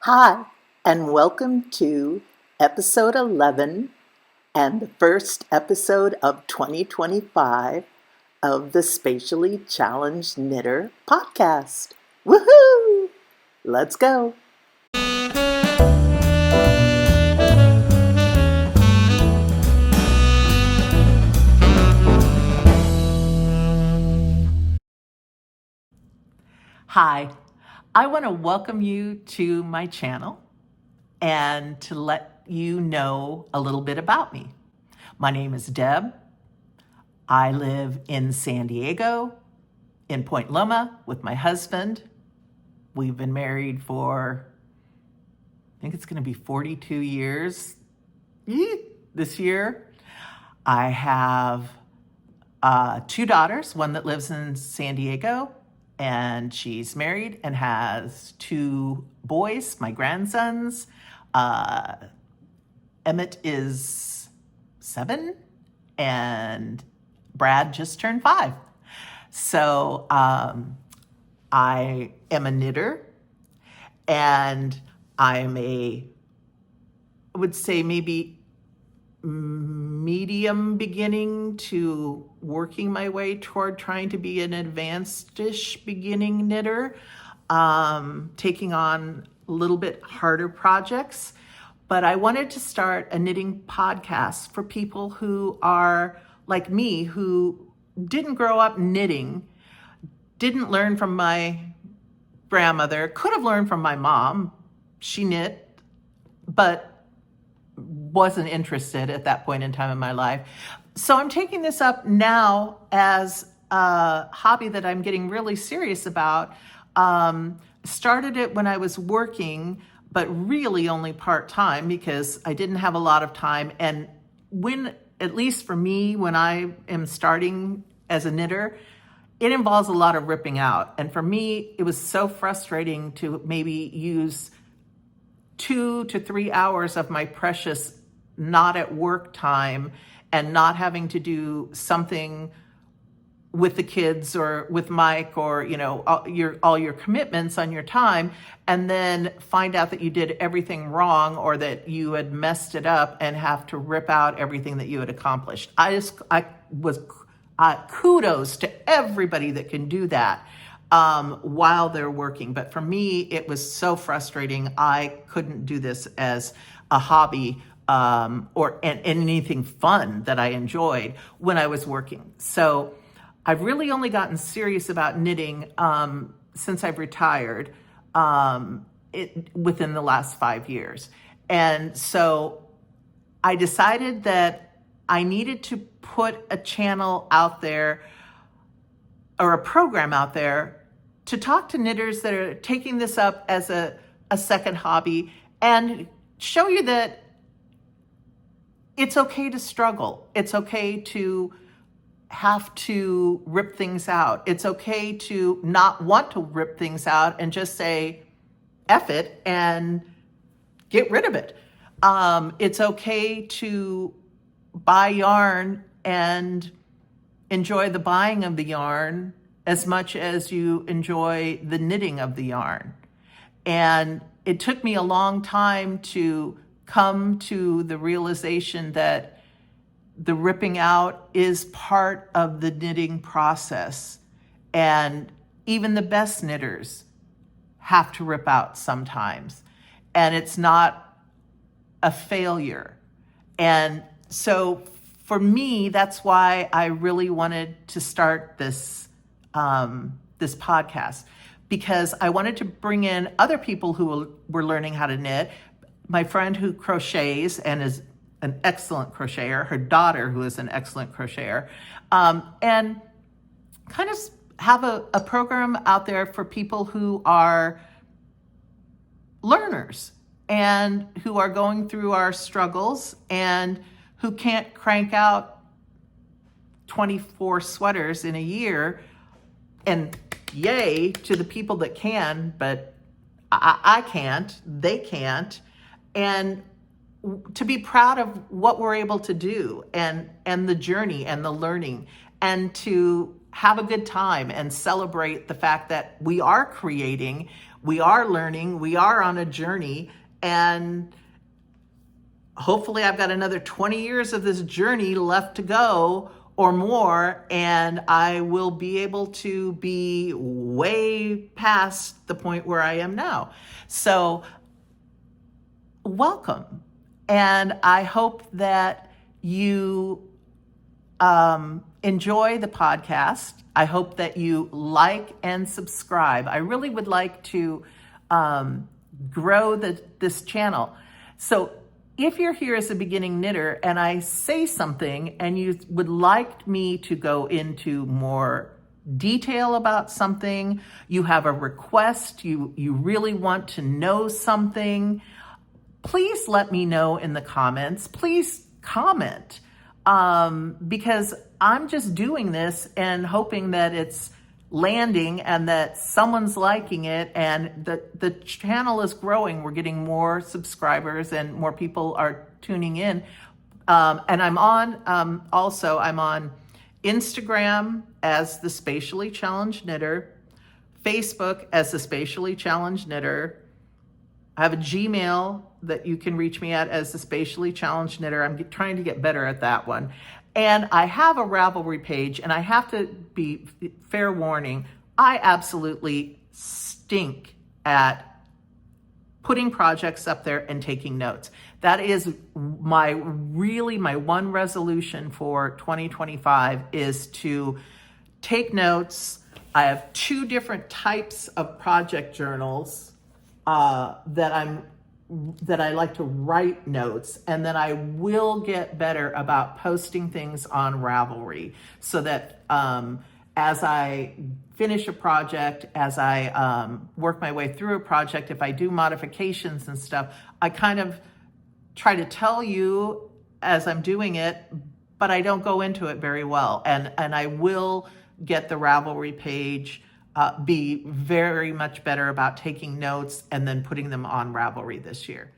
Hi, and welcome to episode 11 and the first episode of 2025 of the Spatially Challenged Knitter podcast. Woohoo! Let's go! Hi, I want to welcome you to my channel and to let you know a little bit about me. My name is Deb. I live in San Diego, in Point Loma, with my husband. We've been married for, I think it's going to be 42 years this year. I have two daughters, one that lives in San Diego, and she's married and has two boys, my grandsons. Emmett is 7 and Brad just turned 5. So I am a knitter, and I'm I would say maybe medium beginning to working my way toward trying to be an advanced-ish beginning knitter, taking on a little bit harder projects. But I wanted to start a knitting podcast for people who are like me, who didn't grow up knitting, didn't learn from my grandmother, could have learned from my mom. She knit, but wasn't interested at that point in time in my life. So I'm taking this up now as a hobby that I'm getting really serious about. Started it when I was working, but really only part-time because I didn't have a lot of time. And when, at least for me, when I am starting as a knitter, it involves a lot of ripping out. And for me, it was so frustrating to maybe use 2 to 3 hours of my precious not at work time and not having to do something with the kids or with Mike or, you know, all your commitments on your time, and then find out that you did everything wrong or that you had messed it up and have to rip out everything that you had accomplished. Kudos to everybody that can do that while they're working. But for me, it was so frustrating. I couldn't do this as a hobby or anything fun that I enjoyed when I was working. So I've really only gotten serious about knitting since I've retired within the last 5 years. And so I decided that I needed to put a channel out there or a program out there to talk to knitters that are taking this up as a second hobby and show you that it's okay to struggle. It's okay to have to rip things out. It's okay to not want to rip things out and just say, F it and get rid of it. It's okay to buy yarn and enjoy the buying of the yarn as much as you enjoy the knitting of the yarn. And it took me a long time to come to the realization that the ripping out is part of the knitting process. And even the best knitters have to rip out sometimes. And it's not a failure. And so for me, that's why I really wanted to start this podcast, because I wanted to bring in other people who were learning how to knit. My friend who crochets and is an excellent crocheter, her daughter who is an excellent crocheter, and kind of have a program out there for people who are learners and who are going through our struggles and who can't crank out 24 sweaters in a year. And yay to the people that can, but I can't, they can't. And to be proud of what we're able to do and the journey and the learning, and to have a good time and celebrate the fact that we are creating We are learning, we are on a journey, and hopefully I've got another 20 years of this journey left to go or more, and I will be able to be way past the point where I am now. So welcome. And I hope that you enjoy the podcast. I hope that you like and subscribe. I really would like to grow this channel. So if you're here as a beginning knitter and I say something and you would like me to go into more detail about something, you have a request, you really want to know something, please let me know in the comments. Please comment, because I'm just doing this and hoping that it's landing and that someone's liking it, and the channel is growing. We're getting more subscribers and more people are tuning in. And I'm on, also I'm on Instagram as the Spatially Challenged Knitter, Facebook as the Spatially Challenged Knitter. I have a Gmail that you can reach me at as the Spatially Challenged Knitter. I'm trying to get better at that one. And I have a Ravelry page, and I have to be fair warning, I absolutely stink at putting projects up there and taking notes. That is my one resolution for 2025 is to take notes. I have 2 different types of project journals that I like to write notes, and then I will get better about posting things on Ravelry so that as I finish a project, as I work my way through a project, if I do modifications and stuff, I kind of try to tell you as I'm doing it, but I don't go into it very well. And I will get the Ravelry page be very much better about taking notes and then putting them on Ravelry this year.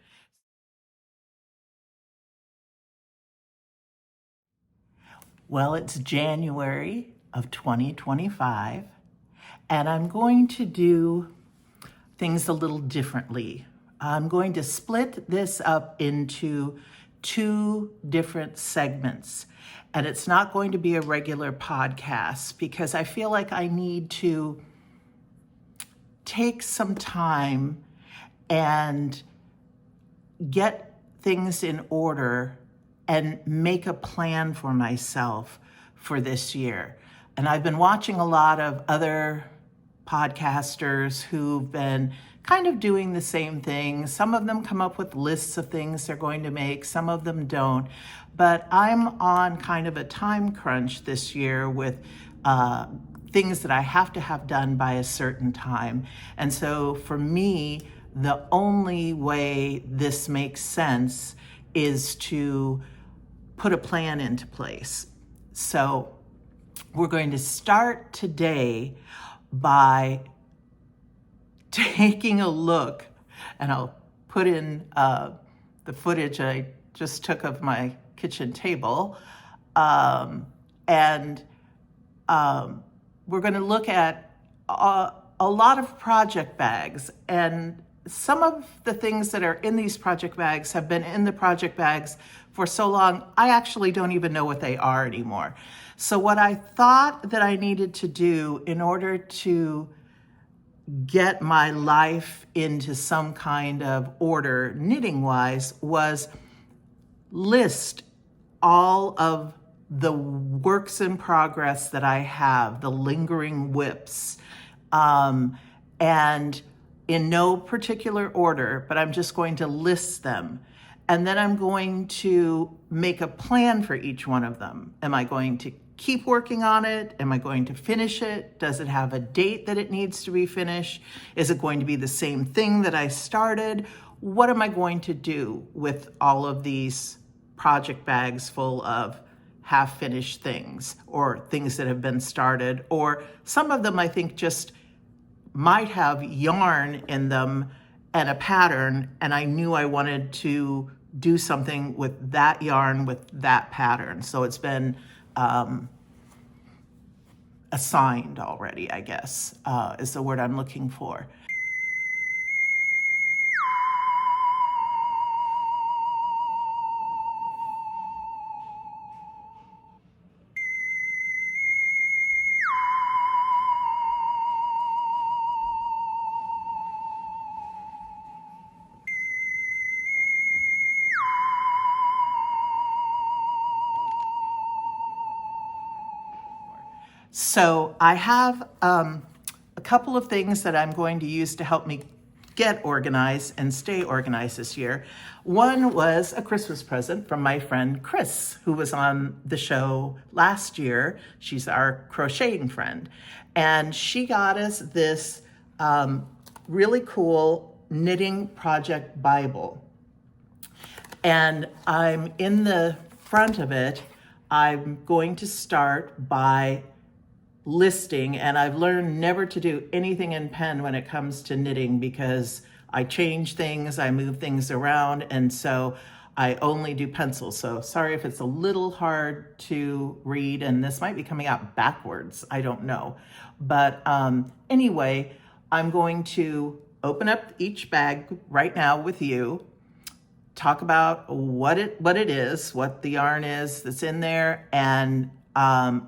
Well, it's January of 2025, and I'm going to do things a little differently. I'm going to split this up into 2 different segments, and it's not going to be a regular podcast because I feel like I need to take some time and get things in order and make a plan for myself for this year. And I've been watching a lot of other podcasters who've been kind of doing the same thing. Some of them come up with lists of things they're going to make, some of them don't. But I'm on kind of a time crunch this year with things that I have to have done by a certain time. And so for me, the only way this makes sense is to put a plan into place. So we're going to start today by taking a look, and I'll put in the footage I just took of my kitchen table, and we're going to look at a lot of project bags, and some of the things that are in these project bags have been in the project bags for so long, I actually don't even know what they are anymore. So what I thought that I needed to do in order to get my life into some kind of order knitting-wise was list all of the works in progress that I have, the lingering whips, and in no particular order, but I'm just going to list them. And then I'm going to make a plan for each one of them. Am I going to keep working on it? Am I going to finish it? Does it have a date that it needs to be finished? Is it going to be the same thing that I started? What am I going to do with all of these project bags full of half-finished things or things that have been started? Or some of them I think just might have yarn in them and a pattern, and I knew I wanted to do something with that yarn, with that pattern. So it's been assigned already, I guess, is the word I'm looking for. So I have a couple of things that I'm going to use to help me get organized and stay organized this year. One was a Christmas present from my friend Chris, who was on the show last year. She's our crocheting friend. And she got us this really cool knitting project Bible. And I'm in the front of it. I'm going to start by listing, and I've learned never to do anything in pen when it comes to knitting because I change things, I move things around, and so I only do pencil. So sorry if it's a little hard to read, and this might be coming out backwards, I don't know. But anyway, I'm going to open up each bag right now with you, talk about what it is, what the yarn is that's in there, and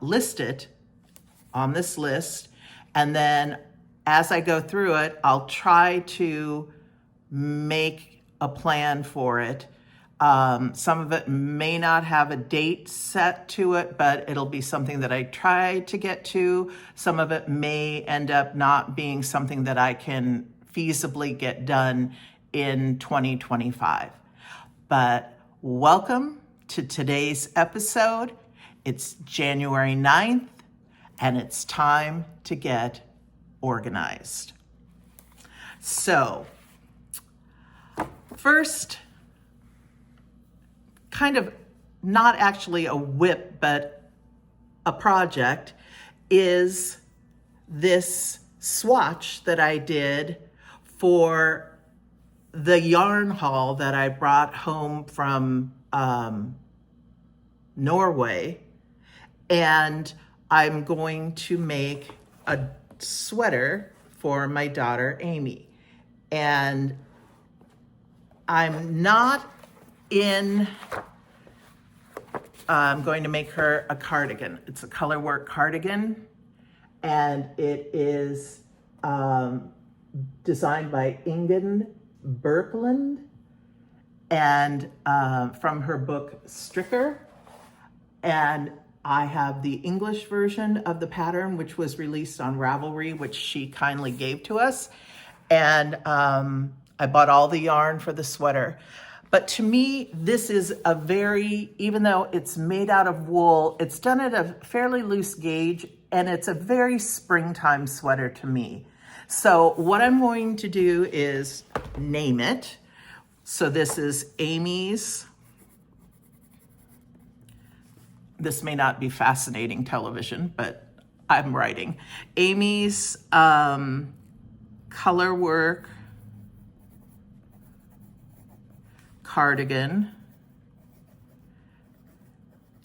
list it on this list. And then as I go through it, I'll try to make a plan for it. Some of it may not have a date set to it, but it'll be something that I try to get to. Some of it may end up not being something that I can feasibly get done in 2025. But welcome to today's episode. It's January 9th, and it's time to get organized. So, first, kind of not actually a whip, but a project, is this swatch that I did for the yarn haul that I brought home from Norway. And I'm going to make a sweater for my daughter, Amy. And I'm going to make her a cardigan. It's a color work cardigan, and it is designed by Ingunn, Birkeland, and from her book Stricker. And I have the English version of the pattern, which was released on Ravelry, which she kindly gave to us. And I bought all the yarn for the sweater. But to me, this is a very, even though it's made out of wool, it's done at a fairly loose gauge, and it's a very springtime sweater to me. So what I'm going to do is name it. So this is Amy's. This may not be fascinating television, but I'm writing. Amy's color work cardigan.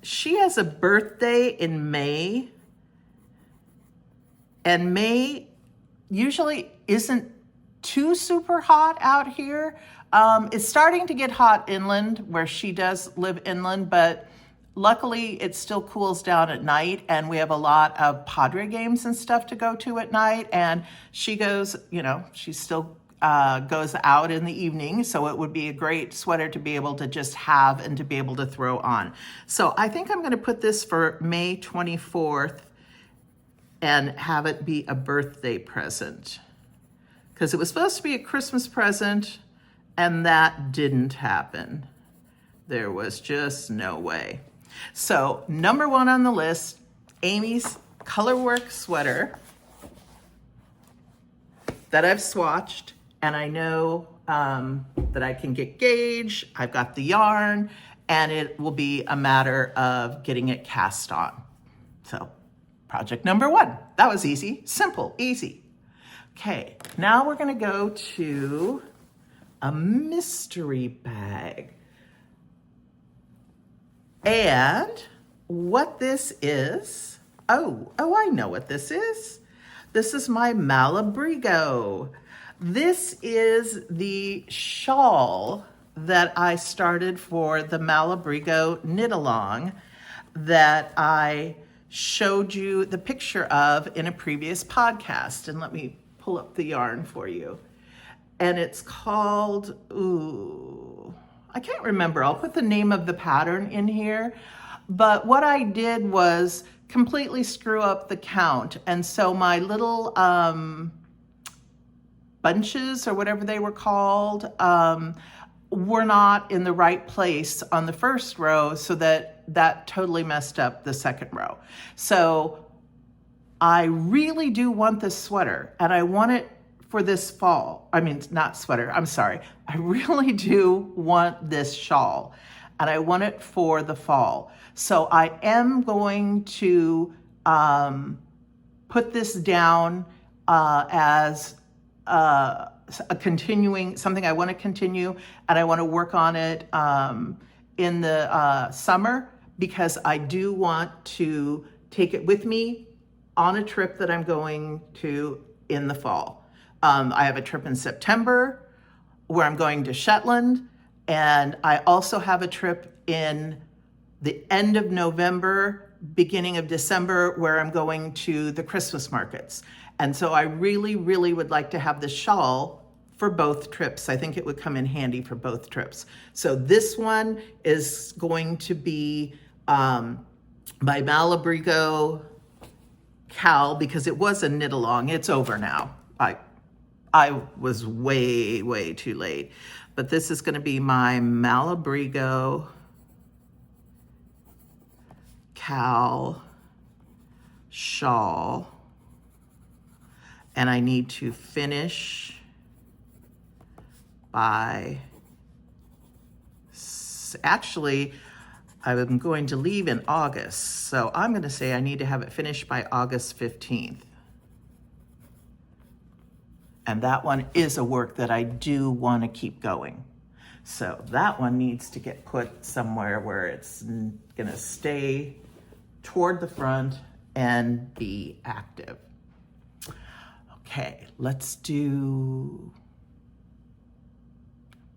She has a birthday in May, and May usually isn't too super hot out here. It's starting to get hot inland where she does live inland, but luckily it still cools down at night, and we have a lot of Padre games and stuff to go to at night. And she goes, she still goes out in the evening. So it would be a great sweater to be able to just have and to be able to throw on. So I think I'm going to put this for May 24th and have it be a birthday present, because it was supposed to be a Christmas present, and that didn't happen. There was just no way. So number one on the list, Amy's colorwork sweater that I've swatched, and I know that I can get gauge. I've got the yarn, and it will be a matter of getting it cast on. So project number one, that was easy, simple, easy. Okay, now we're gonna go to a mystery bag. And what this is, oh, I know what this is. This is my Malabrigo. This is the shawl that I started for the Malabrigo knit along that I showed you the picture of in a previous podcast. And let me pull up the yarn for you. And it's called, I can't remember. I'll put the name of the pattern in here. But what I did was completely screw up the count. And so my little bunches, or whatever they were called, were not in the right place on the first row, so that totally messed up the second row. So I really do want this sweater, and I want it for this fall. I mean, not sweater, I'm sorry. I really do want this shawl, and I want it for the fall. So I am going to put this down as a continuing, something I want to continue, and I want to work on it in the summer, because I do want to take it with me on a trip that I'm going to in the fall. I have a trip in September where I'm going to Shetland, and I also have a trip in the end of November, beginning of December, where I'm going to the Christmas markets. And so I really, really would like to have the shawl for both trips. I think it would come in handy for both trips. So this one is going to be by Malabrigo Cal, because it was a knit along. It's over now. I was way, way too late. But this is going to be my Malabrigo Cal shawl. And I need to finish by, actually, I'm going to leave in August. So I'm going to say I need to have it finished by August 15th. And that one is a work that I do want to keep going. So that one needs to get put somewhere where it's going to stay toward the front and be active. Okay, let's do,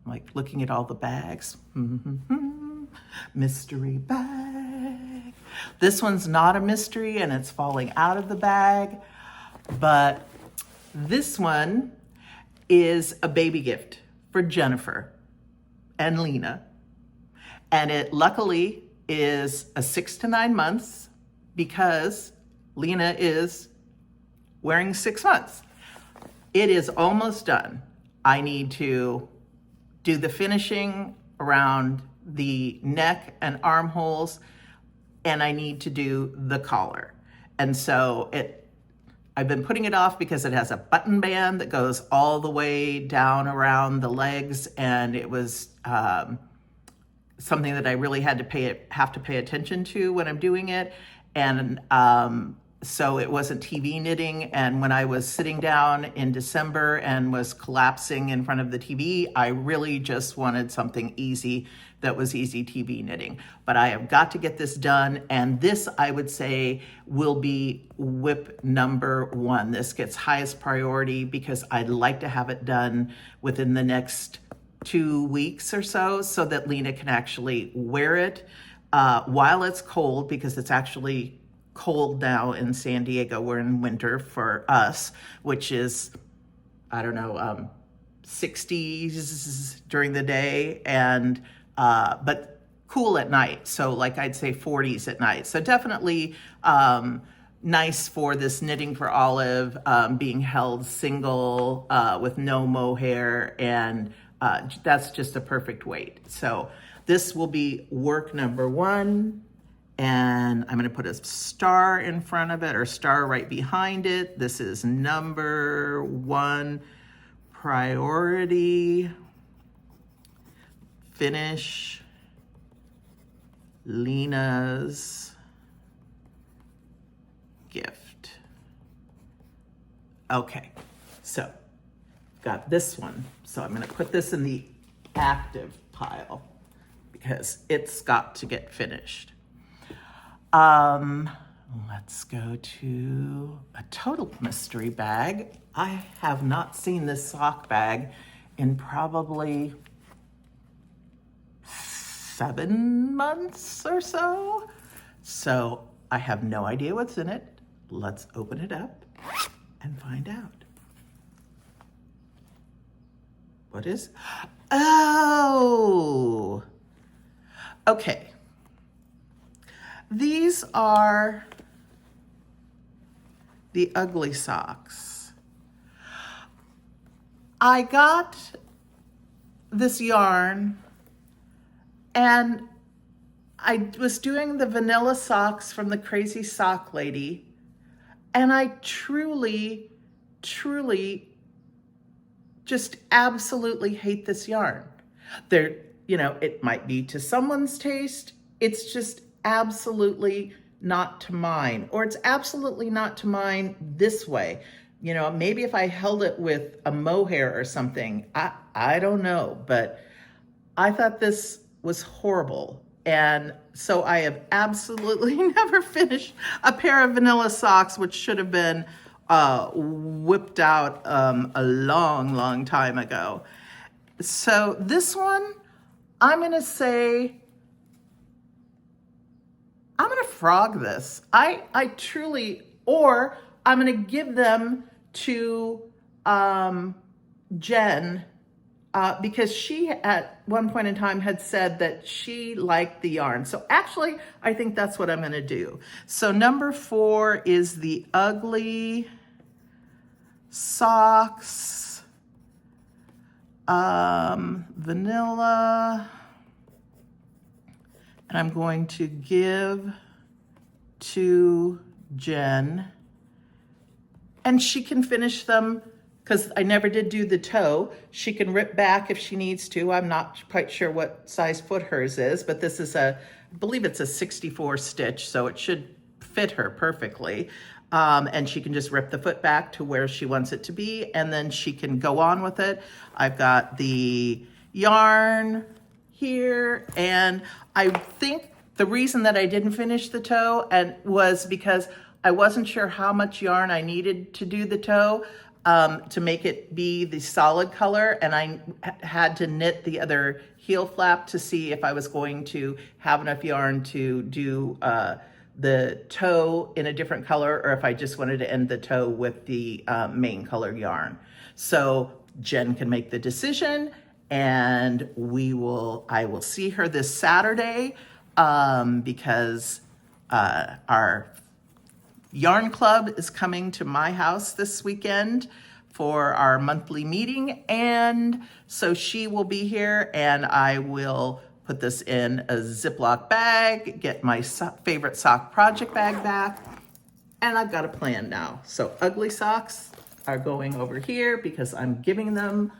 like, looking at all the bags. Mystery bag. This one's not a mystery, and it's falling out of the bag, but this one is a baby gift for Jennifer and Lena. And it luckily is a 6 to 9 months, because Lena is wearing 6 months. It is almost done. I need to do the finishing around the neck and armholes, and I need to do the collar. And so I've been putting it off because it has a button band that goes all the way down around the legs, and it was something that I really have to pay attention to when I'm doing it. And so it wasn't TV knitting. And when I was sitting down in December and was collapsing in front of the TV, I really just wanted something easy that was easy TV knitting. But I have got to get this done. And this, I would say, will be whip number 1. This gets highest priority because I'd like to have it done within the next 2 weeks or so that Lena can actually wear it while it's cold, because it's actually cold now in San Diego. We're in winter for us, which is, I don't know, 60s during the day, and but cool at night. So like I'd say 40s at night. So definitely nice for this knitting for Olive, being held single with no mohair, and that's just a perfect weight. So this will be work number 1. And I'm going to put a star in front of it, or star right behind it. This is number 1 priority. Finish Lena's gift. Okay, so got this one. So I'm going to put this in the active pile because it's got to get finished. Let's go to a total mystery bag. I have not seen this sock bag in probably 7 months or so. So I have no idea what's in it. Let's open it up and find out. What is? Oh, okay. These are the ugly socks. I got this yarn and I was doing the vanilla socks from the Crazy Sock Lady, and I truly, truly just absolutely hate this yarn. There, you know, it might be to someone's taste. It's just absolutely not to mine, or it's absolutely not to mine this way. You know, maybe if I held it with a mohair or something, I don't know, but I thought this was horrible. And so I have absolutely never finished a pair of vanilla socks, which should have been whipped out a long, long time ago. So this one, I'm gonna say, I'm gonna frog this. I truly, or I'm gonna give them to Jenn, because she at one point in time had said that she liked the yarn. So actually, I think that's what I'm gonna do. So number 4 is the ugly socks, vanilla, and I'm going to give to Jenn, and she can finish them, because I never did do the toe. She can rip back if she needs to. I'm not quite sure what size foot hers is, but this is I believe it's a 64 stitch, so it should fit her perfectly. And she can just rip the foot back to where she wants it to be, and then she can go on with it. I've got the yarn here, and I think the reason that I didn't finish the toe was because I wasn't sure how much yarn I needed to do the toe. To make it be the solid color, and I had to knit the other heel flap to see if I was going to have enough yarn to do the toe in a different color, or if I just wanted to end the toe with the main color yarn. So Jenn can make the decision, and I will see her this Saturday because our Yarn Club is coming to my house this weekend for our monthly meeting, and so she will be here, and I will put this in a Ziploc bag, get my favorite sock project bag back, and I've got a plan now. So ugly socks are going over here because I'm giving them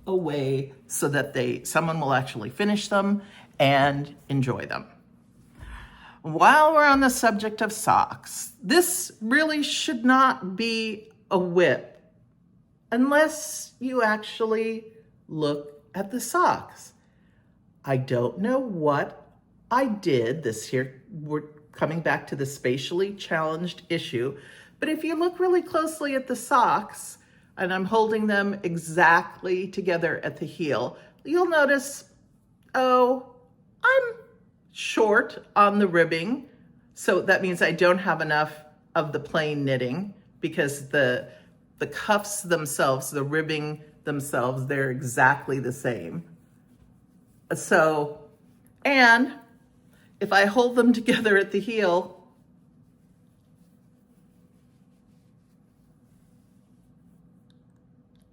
away so that someone will actually finish them and enjoy them. While we're on the subject of socks, this really should not be a whip unless you actually look at the socks. I don't know what I did this year. We're coming back to the spatially challenged issue, but if you look really closely at the socks, and I'm holding them exactly together at the heel, you'll notice, oh, I'm short on the ribbing, so that means I don't have enough of the plain knitting, because the cuffs themselves, the ribbing themselves, they're exactly the same. So, and if I hold them together at the heel,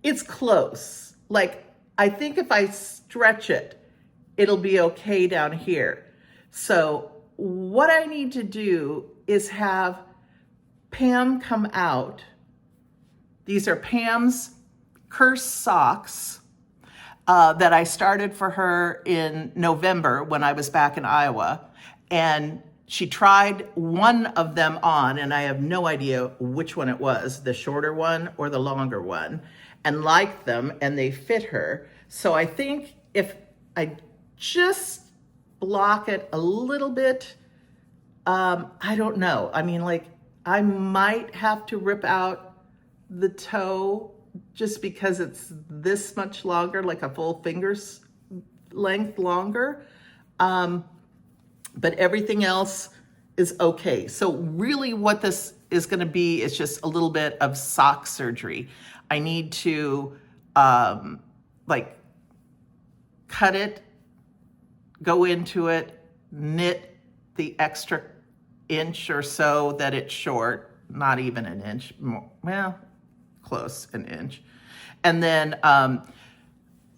it's close. Like, I think if I stretch it, it'll be okay down here. So what I need to do is have Pam come out. These are Pam's cursed socks that I started for her in November when I was back in Iowa. And she tried one of them on, and I have no idea which one it was, the shorter one or the longer one, and liked them, and they fit her. So I think if I just block it a little bit, I don't know. I mean, like, I might have to rip out the toe just because it's this much longer, like a full finger's length longer. But everything else is okay. So really what this is gonna be is just a little bit of sock surgery. I need to like cut it, go into it, knit the extra inch or so that it's short, not even an inch, more, well, close an inch. And then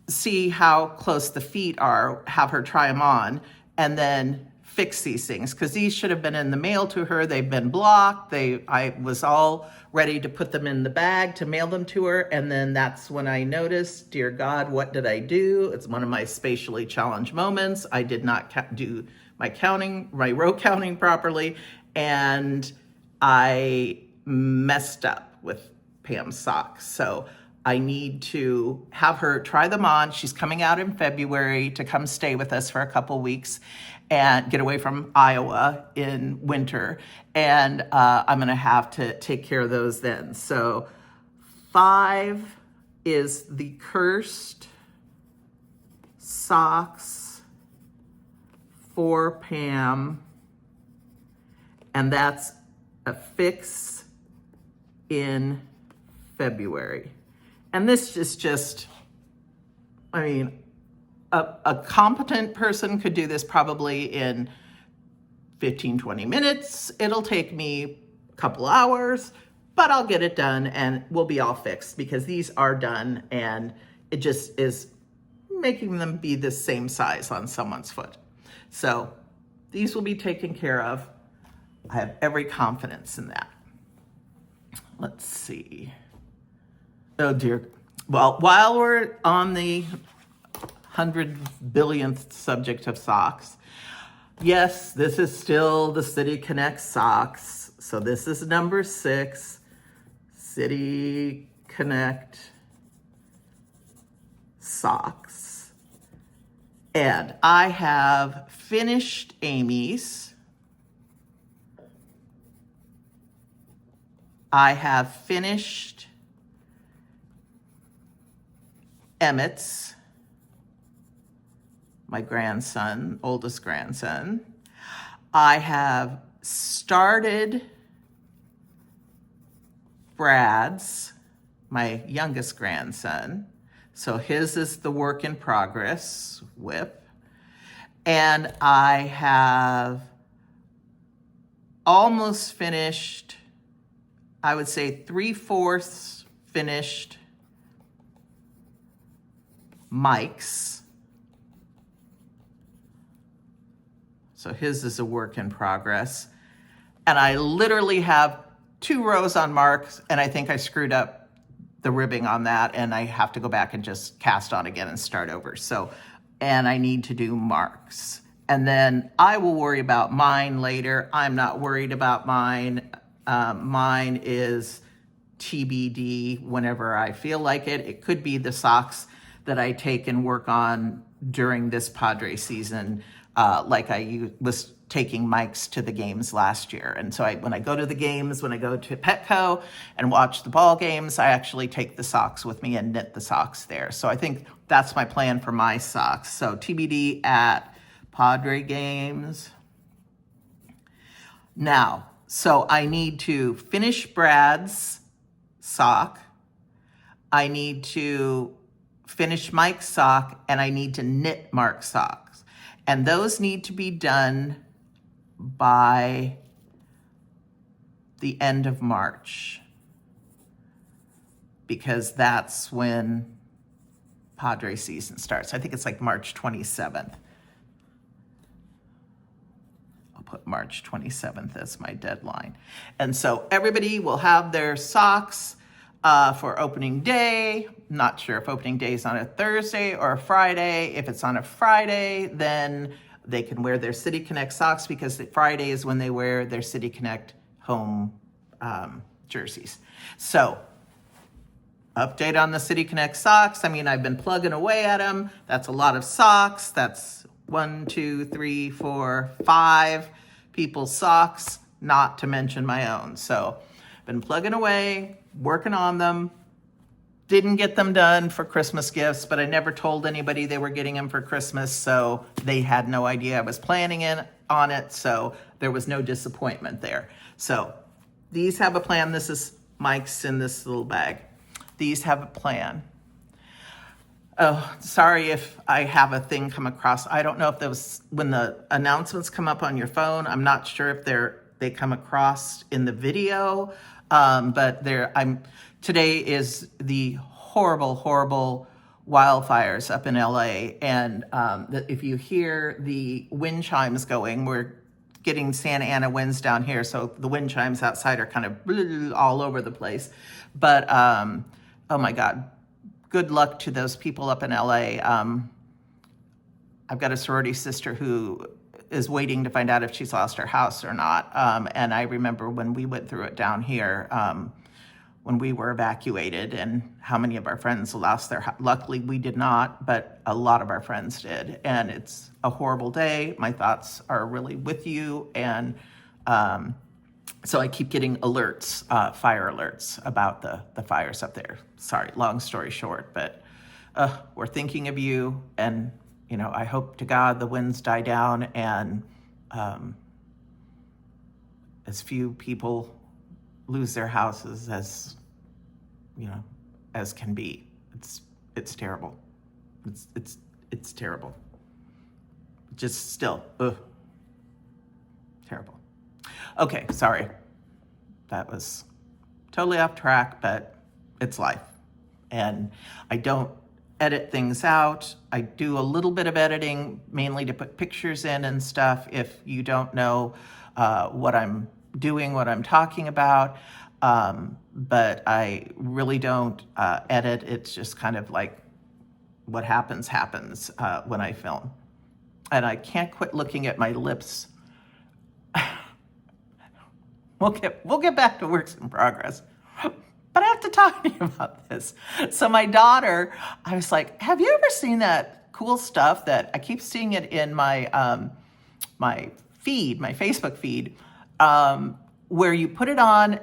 see how close the feet are, have her try them on, and then fix these things, because these should have been in the mail to her. They've been blocked. I was all ready to put them in the bag to mail them to her, and then that's when I noticed, dear God, what did I do? It's one of my spatially challenged moments. I did not do my row counting properly, and I messed up with Pam's socks. So I need to have her try them on. She's coming out in February to come stay with us for a couple weeks and get away from Iowa in winter. And I'm gonna have to take care of those then. So 5 is the cursed socks for Pam. And that's a fix in February. And this is just, I mean, a competent person could do this probably in 15, 20 minutes. It'll take me a couple hours, but I'll get it done and we'll be all fixed, because these are done and it just is making them be the same size on someone's foot. So these will be taken care of. I have every confidence in that. Let's see. Oh dear. Well, while we're on the 100 billionth subject of socks, yes, this is still the City Connect socks. So this is number 6, City Connect socks. And I have finished Amy's. I have finished Emmett's, my grandson, oldest grandson. I have started Brad's, my youngest grandson. So his is the work in progress whip. And I have almost finished, I would say 3/4 finished Mike's. So his is a work in progress. And I literally have 2 rows on marks, and I think I screwed up the ribbing on that, and I have to go back and just cast on again and start over. So, and I need to do marks. And then I will worry about mine later. I'm not worried about mine. Mine is TBD whenever I feel like it. It could be the socks that I take and work on during this Padre season, like I was taking Mike's to the games last year. And so when I go to the games, when I go to Petco and watch the ball games, I actually take the socks with me and knit the socks there. So I think that's my plan for my socks. So TBD at Padre games. Now, so I need to finish Brad's sock. I need to finish Mike's sock, and I need to knit Mark's socks. And those need to be done by the end of March, because that's when Padre season starts. I think it's like March 27th. I'll put March 27th as my deadline. And so everybody will have their socks for opening day. Not sure if opening day is on a Thursday or a Friday. If it's on a Friday, then they can wear their City Connect socks, because Friday is when they wear their City Connect home jerseys. So, update on the City Connect socks. I mean, I've been plugging away at them. That's a lot of socks. That's 1, 2, 3, 4, 5 people's socks, not to mention my own. So, been plugging away, working on them. Didn't get them done for Christmas gifts, but I never told anybody they were getting them for Christmas, so they had no idea I was planning on it, so there was no disappointment there. So these have a plan. This is Mike's in this little bag. These have a plan. Oh, sorry if I have a thing come across. I don't know if that was when the announcements come up on your phone. I'm not sure if they're they come across in the video. But today is the horrible wildfires up in LA. And if you hear the wind chimes going, we're getting Santa Ana winds down here. So the wind chimes outside are kind of all over the place. But oh my God, good luck to those people up in LA. I've got a sorority sister who is waiting to find out if she's lost her house or not. And I remember when we went through it down here, when we were evacuated, and how many of our friends lost their house. Luckily, we did not, but a lot of our friends did. And it's a horrible day. My thoughts are really with you. And so I keep getting alerts, fire alerts about the fires up there. Sorry, long story short, but we're thinking of you. And, I hope to God the winds die down and as few people lose their houses as can be. It's terrible. It's terrible. Just still, terrible. Okay, sorry. That was totally off track, but it's life. And I don't edit things out. I do a little bit of editing, mainly to put pictures in and stuff if you don't know what I'm doing, what I'm talking about. But I really don't edit. It's just kind of like what happens when I film. And I can't quit looking at my lips. We'll get back to works in progress. But I have to talk to you about this. So my daughter, I was like, have you ever seen that cool stuff that I keep seeing it in my my feed, my Facebook feed, where you put it on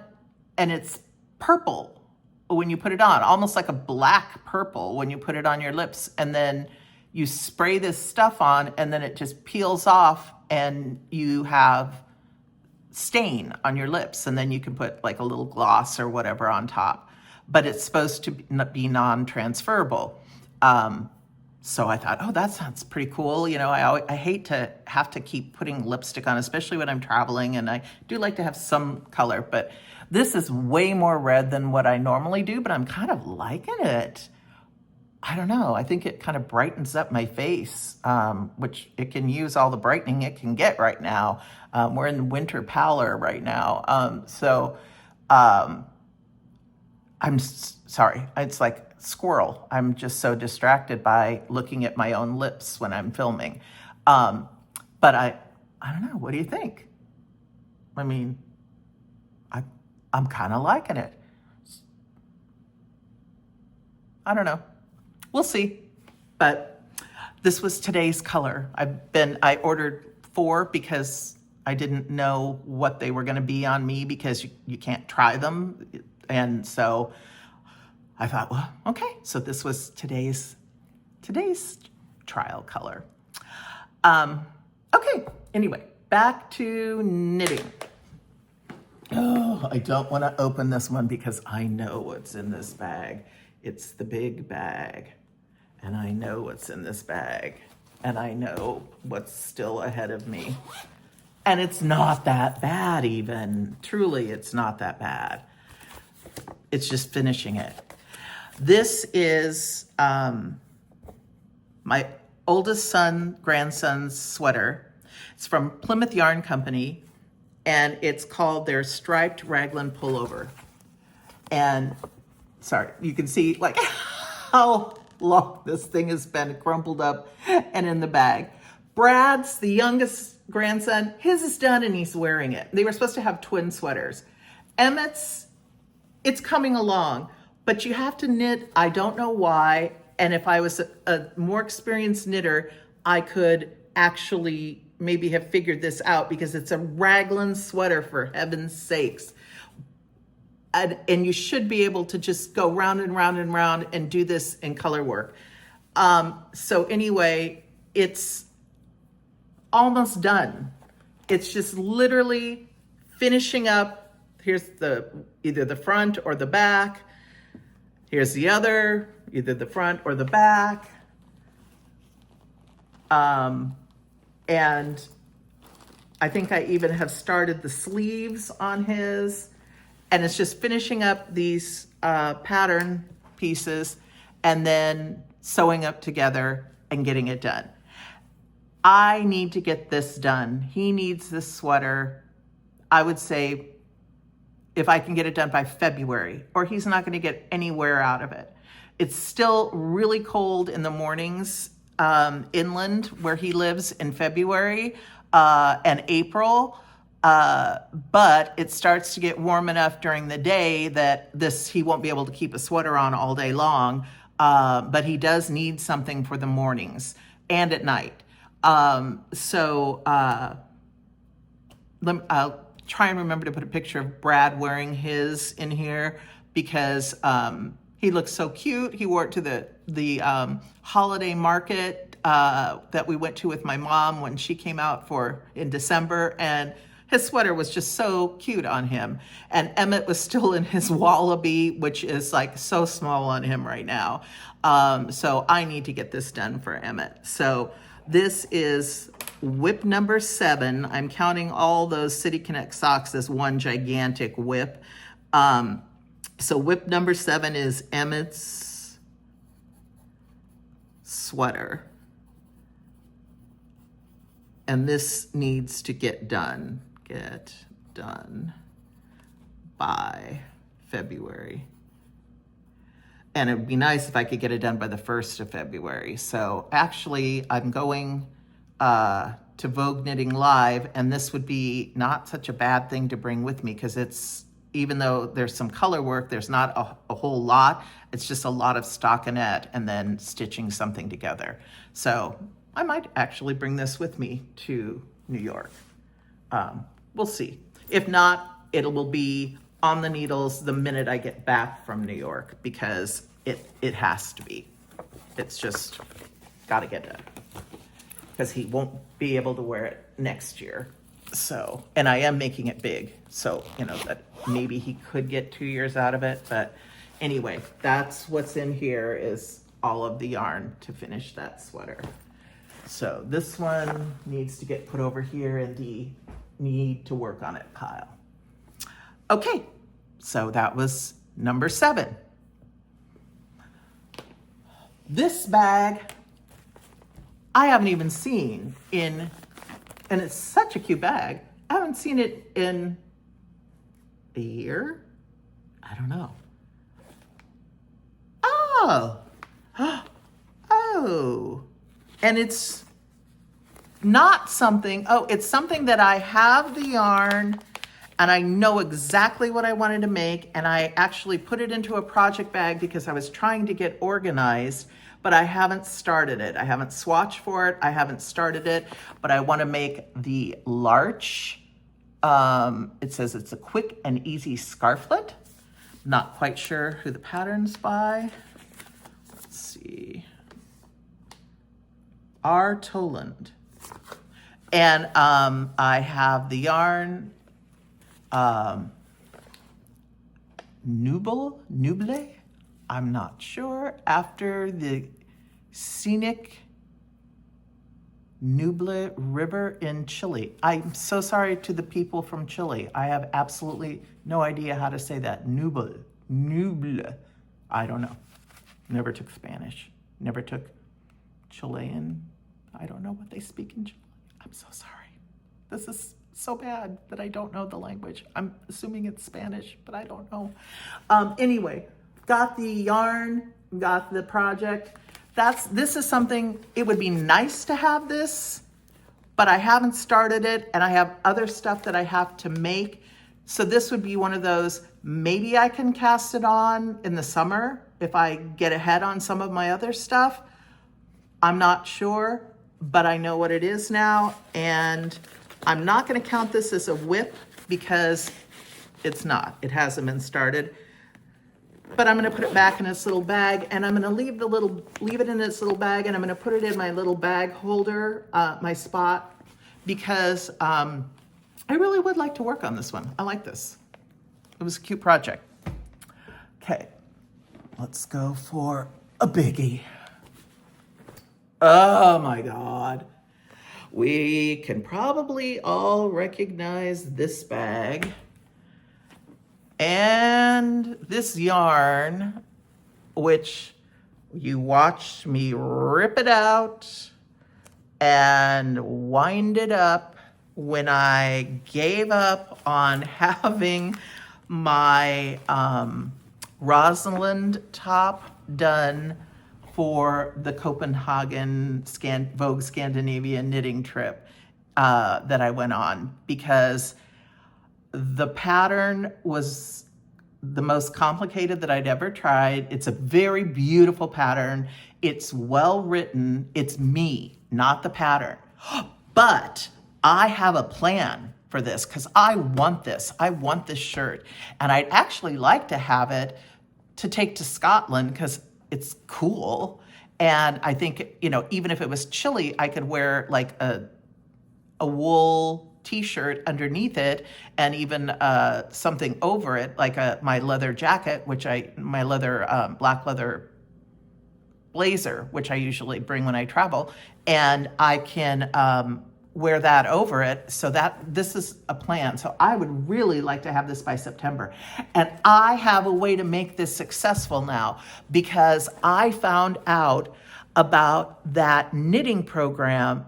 and it's purple when you put it on, almost like a black purple when you put it on your lips, and then you spray this stuff on and then it just peels off and you have stain on your lips, and then you can put like a little gloss or whatever on top, but it's supposed to be non-transferable. So I thought, oh, that sounds pretty cool. I hate to have to keep putting lipstick on, especially when I'm traveling, and I do like to have some color, but this is way more red than what I normally do, but I'm kind of liking it. I don't know. I think it kind of brightens up my face, which it can use all the brightening it can get right now. We're in winter pallor right now. I'm sorry. It's like squirrel. I'm just so distracted by looking at my own lips when I'm filming. But I don't know. What do you think? I mean, I'm kind of liking it. I don't know. We'll see. But this was today's color. I ordered 4 because I didn't know what they were going to be on me, because you can't try them. And so I thought, well, okay. So this was today's trial color. Okay. Anyway, back to knitting. Oh, I don't want to open this one because I know what's in this bag. It's the big bag. And I know what's in this bag. And I know what's still ahead of me. And it's not that bad even. Truly, it's not that bad. It's just finishing it. This is my oldest grandson's sweater. It's from Plymouth Yarn Company, and it's called their striped raglan pullover. And sorry, you can see like how long this thing has been crumpled up and in the bag. Brad's, the youngest grandson, his is done and he's wearing it. They were supposed to have twin sweaters. Emmett's, it's coming along, but you have to knit, I don't know why, and if I was a more experienced knitter, I could actually maybe have figured this out, because it's a raglan sweater, for heaven's sakes. And you should be able to just go round and round and round and do this in color work. So anyway, it's almost done. It's just literally finishing up. Here's either the front or the back. Here's the other, either the front or the back. And I think I even have started the sleeves on his, and it's just finishing up these pattern pieces and then sewing up together and getting it done. I need to get this done. He needs this sweater, I would say, if I can get it done by February, or he's not going to get anywhere out of it. It's still really cold in the mornings inland where he lives in February and April, but it starts to get warm enough during the day that he won't be able to keep a sweater on all day long, but he does need something for the mornings and at night. I'll try and remember to put a picture of Brad wearing his in here because he looks so cute. He wore it to the holiday market that we went to with my mom when she came out in December, and his sweater was just so cute on him. And Emmett was still in his wallaby, which is like so small on him right now. So I need to get this done for Emmett. So this is whip number 7. I'm counting all those City Connect socks as one gigantic whip. So whip number 7 is Emmett's sweater. And this needs to get done by February. And it would be nice if I could get it done by the 1st of February. So actually, I'm going to Vogue Knitting Live, and this would be not such a bad thing to bring with me because even though there's some color work, there's not a whole lot. It's just a lot of stockinette and then stitching something together. So I might actually bring this with me to New York. We'll see. If not, it will be on the needles the minute I get back from New York because it has to be. It's just got to get done because he won't be able to wear it next year. So, and I am making it big. So, that maybe he could get 2 years out of it. But anyway, that's what's in here is all of the yarn to finish that sweater. So this one needs to get put over here in the need to work on it pile. Okay, so that was number 7. This bag, I haven't even seen and it's such a cute bag. I haven't seen it in a year. I don't know. Oh, and it's not something, it's something that I have the yarn and I know exactly what I wanted to make, and I actually put it into a project bag because I was trying to get organized, but I haven't started it. I haven't swatched for it. I haven't started it, but I want to make the larch. It says it's a quick and easy scarflet. Not quite sure who the pattern's by. Let's see. R. Toland. And I have the yarn Nuble, I'm not sure, after the scenic Nuble River in Chile. I'm so sorry to the people from Chile. I have absolutely no idea how to say that. Nuble. I don't know. Never took Spanish. Never took Chilean. I don't know what they speak in Chile. I'm so sorry. This is so bad that I don't know the language. I'm assuming it's Spanish, but I don't know. Anyway, got the yarn, got the project. This is something, it would be nice to have this, but I haven't started it and I have other stuff that I have to make. So this would be one of those, maybe I can cast it on in the summer if I get ahead on some of my other stuff. I'm not sure, but I know what it is now, and I'm not going to count this as a whip because it's not. It hasn't been started. But I'm going to put it back in its little bag, and I'm going to leave it in its little bag, and I'm going to put it in my little bag holder, my spot, because I really would like to work on this one. I like this. It was a cute project. Okay, let's go for a biggie. Oh my God. we can probably all recognize this bag. And this yarn, which you watched me rip it out and wind it up when I gave up on having my Rosalind top done for the Copenhagen Vogue Scandinavia knitting trip that I went on, because the pattern was the most complicated that I'd ever tried. It's a very beautiful pattern. It's well written. It's me, not the pattern. But I have a plan for this because I want this. I want this shirt. And I'd actually like to have it to take to Scotland because it's cool. And I think, you know, even if it was chilly, I could wear like a wool t-shirt underneath it and even something over it, like my leather jacket, my leather, black leather blazer, which I usually bring when I travel. And I can wear that over it. So this is a plan. So I would really like to have this by September. And I have a way to make this successful now because I found out about that knitting program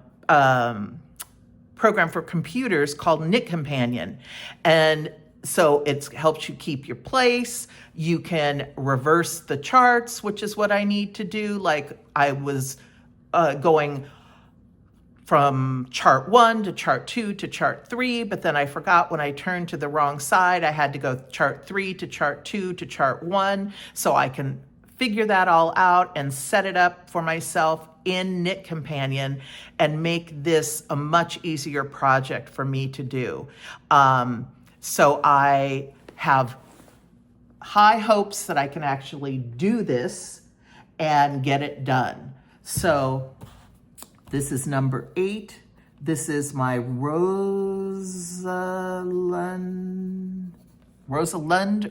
for computers called Knit Companion. And so it helps you keep your place. You can reverse the charts, which is what I need to do. Like I was going from chart 1 to chart 2 to chart 3, but then I forgot when I turned to the wrong side, I had to go chart 3 to chart 2 to chart 1. So I can figure that all out and set it up for myself in Knit Companion and make this a much easier project for me to do. So I have high hopes that I can actually do this and get it done. So this is number 8. This is my Rosamund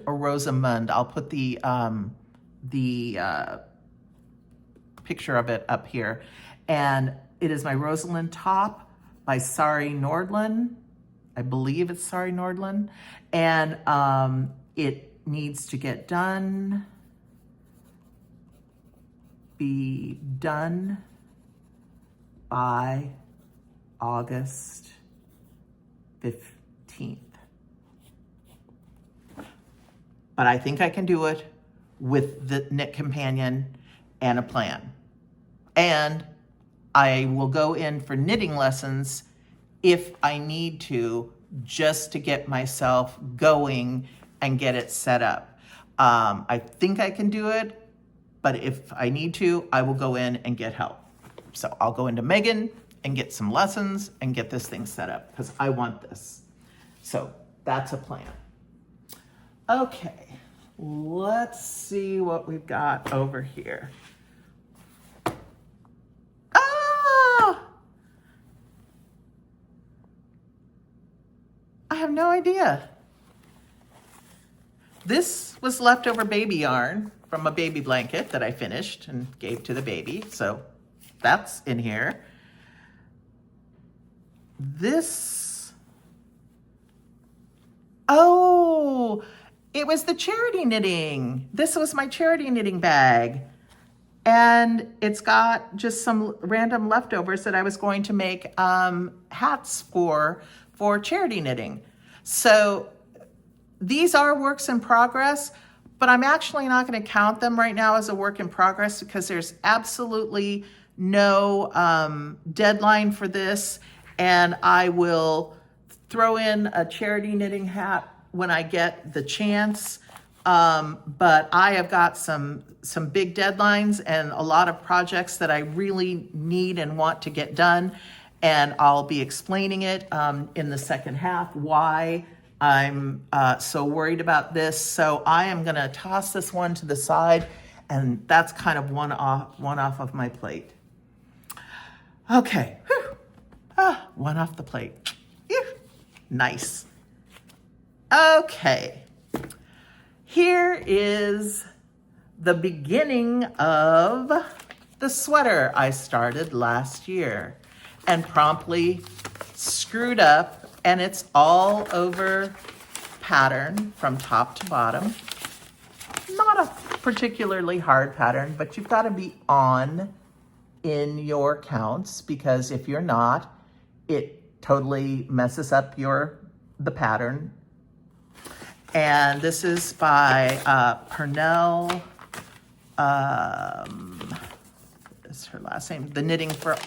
or Rosamund. I'll put the picture of it up here. And it is my Rosalind top by Sari Nordlund. I believe it's Sari Nordlund. And it needs to be done by August 15th. But I think I can do it with the Knit Companion and a plan. And I will go in for knitting lessons if I need to, just to get myself going and get it set up. I think I can do it, but if I need to, I will go in and get help. So I'll go into Megan and get some lessons and get this thing set up because I want this. So that's a plan. Okay, let's see what we've got over here. I have no idea. This was leftover baby yarn from a baby blanket that I finished and gave to the baby. So that's in here. Oh, it was the charity knitting. This was my charity knitting bag. And it's got just some random leftovers that I was going to make hats for charity knitting. So these are works in progress, but I'm actually not going to count them right now as a work in progress because there's absolutely no deadline for this. And I will throw in a charity knitting hat when I get the chance. But I have got some big deadlines and a lot of projects that I really need and want to get done. And I'll be explaining it in the second half, why I'm so worried about this. So I am going to toss this one to the side, and that's kind of one off of my plate. Okay, one off the plate. Nice. Okay, here is the beginning of the sweater I started last year. and promptly screwed up, and it's all over pattern from top to bottom. Not a particularly hard pattern, but you've got to be on in your counts, because if you're not, it totally messes up the pattern. And this is by Pernell. Is her last name?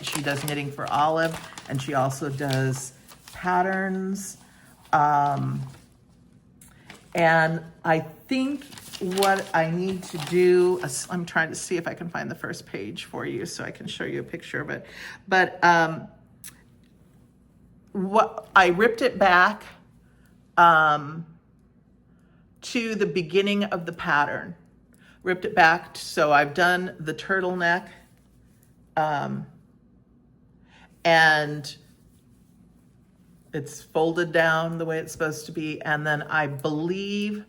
She does knitting for Olive, and she also does patterns. And I think what I need to do, I'm trying to see if I can find the first page for you so I can show you a picture of it. But what I ripped it back to the beginning of the pattern. Ripped it back, so I've done the turtleneck, and it's folded down the way it's supposed to be, and then I believe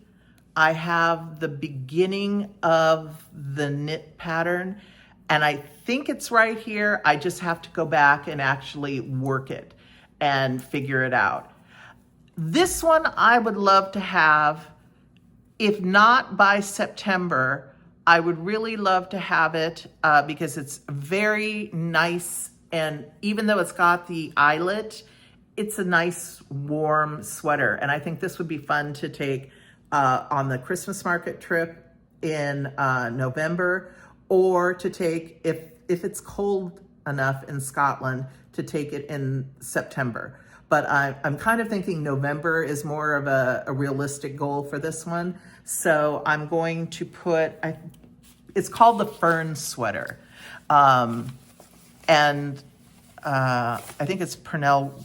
I have the beginning of the knit pattern, and I think it's right here. I just have to go back and actually work it and figure it out. This one I would love to have, if not by September, I would really love to have it because it's very nice, and even though it's got the eyelet, it's a nice warm sweater. And I think this would be fun to take on the Christmas market trip in November, or to take, if it's cold enough in Scotland, to take it in September. But I'm kind of thinking November is more of a realistic goal for this one. So I'm going to put, it's called the Fern Sweater. And I think it's Pernell,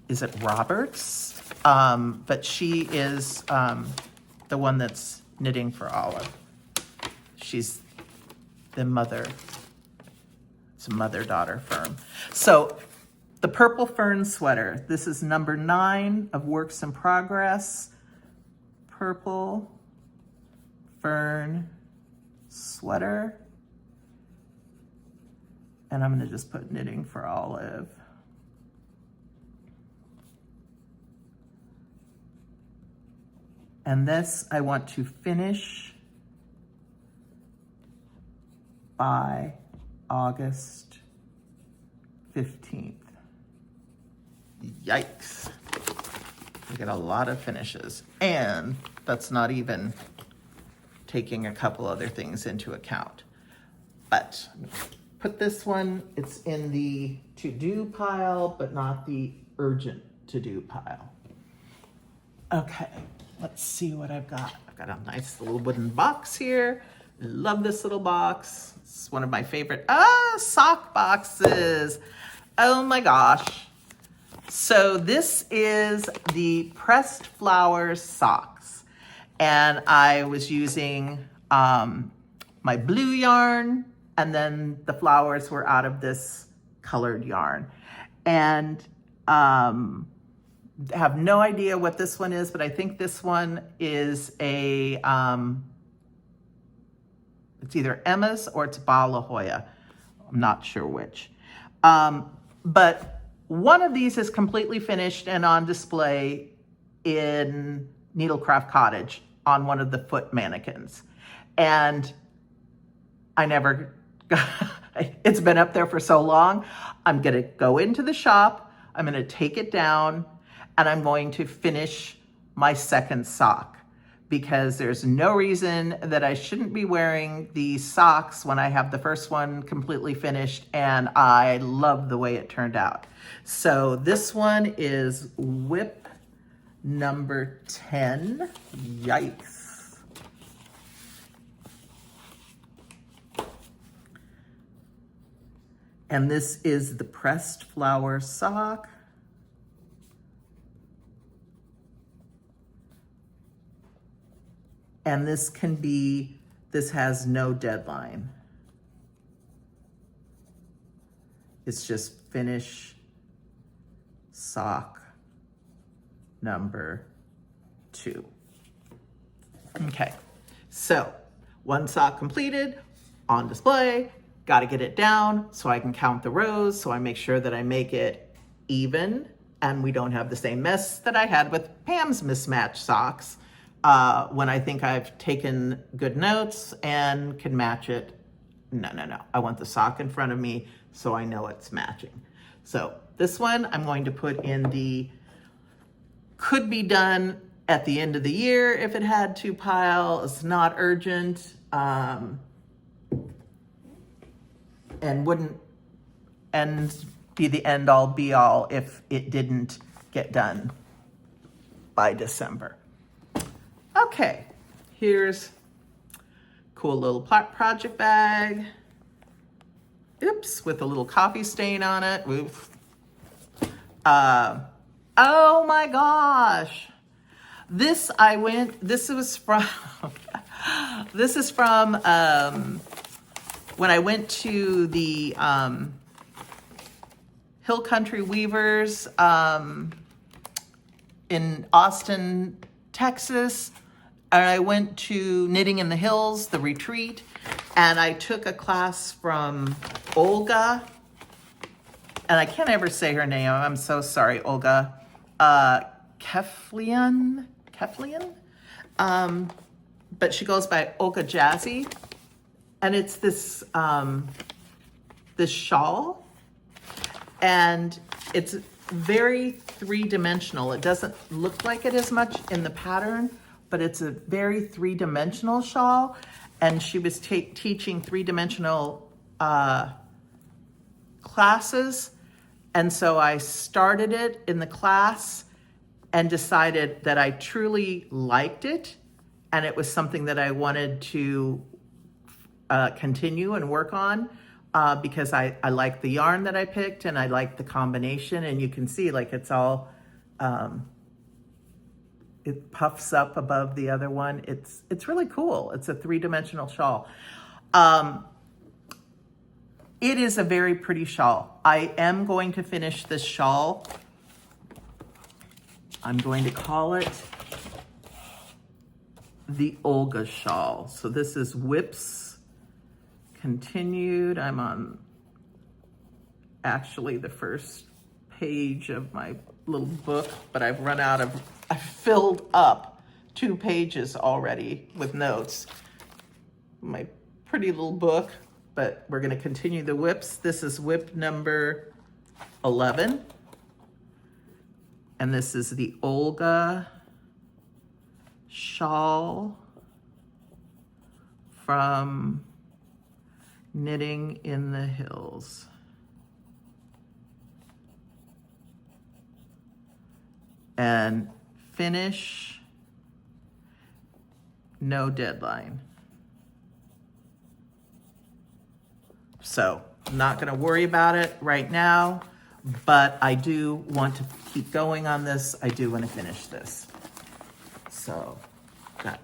is it Roberts? But she is the one that's knitting for Olive. She's the mother. It's a mother-daughter firm. So the Purple Fern Sweater. This is number 9 of Works in Progress. Purple Fern Sweater. And I'm going to just put knitting for Olive. And this I want to finish by August 15th. Yikes. We get a lot of finishes, and that's not even taking a couple other things into account. But put this one, it's in the to-do pile, but not the urgent to-do pile. Okay, let's see what I've got. I've got a nice little wooden box here. Love this little box. It's one of my favorite sock boxes. Oh my gosh. So this is the Pressed Flowers socks. And I was using my blue yarn, and then the flowers were out of this colored yarn. And have no idea what this one is, but I think this one is a, it's either Emma's or it's Bala Hoya. I'm not sure which. But one of these is completely finished and on display in Needlecraft Cottage on one of the foot mannequins. And I never, it's been up there for so long. I'm gonna go into the shop, I'm gonna take it down, and I'm going to finish my second sock, because there's no reason that I shouldn't be wearing these socks when I have the first one completely finished, and I love the way it turned out. So this one is whip number 10. Yikes. And this is the Pressed Flower sock. And this has no deadline. It's just finish sock number 2. Okay, so one sock completed, on display, got to get it down so I can count the rows, so I make sure that I make it even and we don't have the same mess that I had with Pam's mismatched socks when I think I've taken good notes and can match it. No. I want the sock in front of me so I know it's matching. So this one I'm going to put in the could be done at the end of the year if it had to pile. It's not urgent. And wouldn't be the end all be all if it didn't get done by December. Okay, here's cool little project bag. Oops, with a little coffee stain on it. Oof. Oh my gosh. This is from when I went to the Hill Country Weavers in Austin, Texas. And I went to Knitting in the Hills, the retreat, and I took a class from Olga. And I can't ever say her name. I'm so sorry, Olga. Keflian? But she goes by Olga Jazzy. And it's this shawl. And it's very three-dimensional. It doesn't look like it as much in the pattern, but it's a very three-dimensional shawl. And she was teaching three-dimensional classes. And so I started it in the class and decided that I truly liked it. And it was something that I wanted to continue and work on because I like the yarn that I picked and I like the combination. And you can see like it's all, it puffs up above the other one. It's really cool. It's a three-dimensional shawl. It is a very pretty shawl. I am going to finish this shawl. I'm going to call it the Olga shawl. So this is Whips Continued. I'm on actually the first page of my little book, but I filled up 2 pages already with notes. My pretty little book, but we're going to continue the whips. This is whip number 11. And this is the Olga shawl from Knitting in the Hills. And finish, no deadline. So I'm not going to worry about it right now, but I do want to keep going on this. I do want to finish this. So got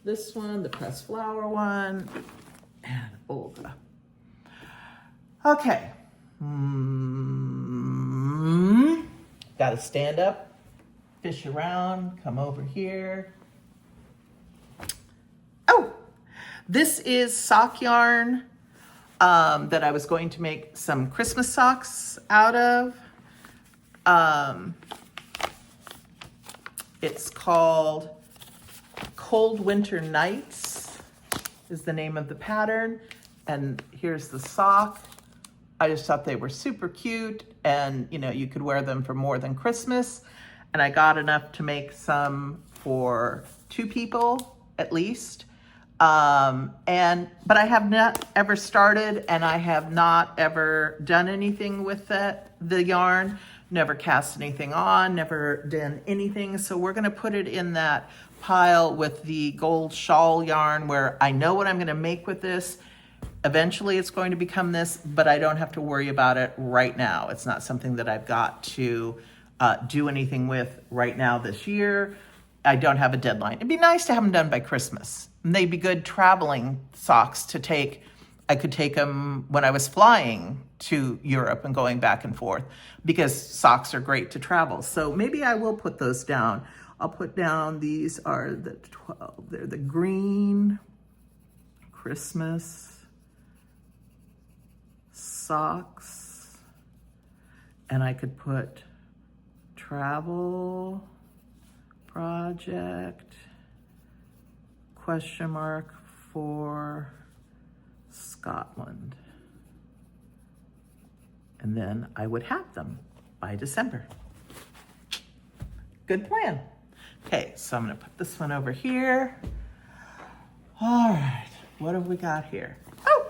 this one, the pressed flower one, and Olga. Okay. Got to stand up, fish around, come over here. Oh, this is sock yarn that I was going to make some Christmas socks out of. It's called Cold Winter Nights is the name of the pattern. And here's the sock. I just thought they were super cute and you could wear them for more than Christmas. And I got enough to make some for 2 people at least. But I have not ever started and I have not ever done anything with the yarn, never cast anything on, never done anything. So we're gonna put it in that pile with the gold shawl yarn where I know what I'm gonna make with this. Eventually it's going to become this, but I don't have to worry about it right now. It's not something that I've got to do anything with right now this year. I don't have a deadline. It'd be nice to have them done by Christmas. And they'd be good traveling socks to take. I could take them when I was flying to Europe and going back and forth because socks are great to travel. So maybe I will put those down. I'll put down, these are the 12. They're the green Christmas socks, and I could put travel project question mark for Scotland. And then I would have them by December. Good plan. Okay, so I'm gonna put this one over here. All right, what have we got here? Oh,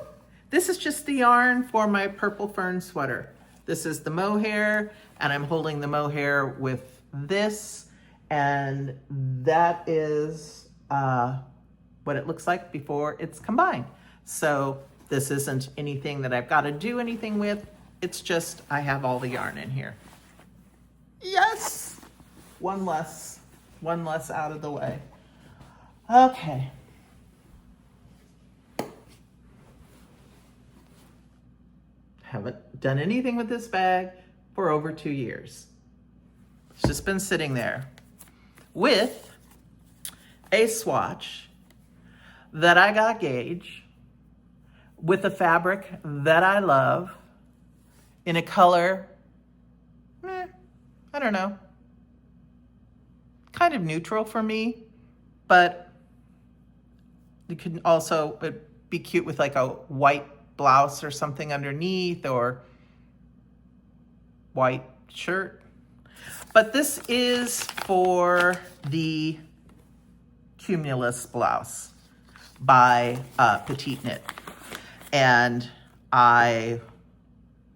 this is just the yarn for my purple fern sweater. This is the mohair, and I'm holding the mohair with this, and that is what it looks like before it's combined. So this isn't anything that I've got to do anything with. It's just I have all the yarn in here. Yes, one less out of the way. Okay. Haven't done anything with this bag for over 2 years. It's just been sitting there with a swatch that I got gauge with a fabric that I love in a color, I don't know, kind of neutral for me, but it could also be cute with like a white blouse or something underneath, or white shirt. But this is for the Cumulus blouse by Petite Knit. And I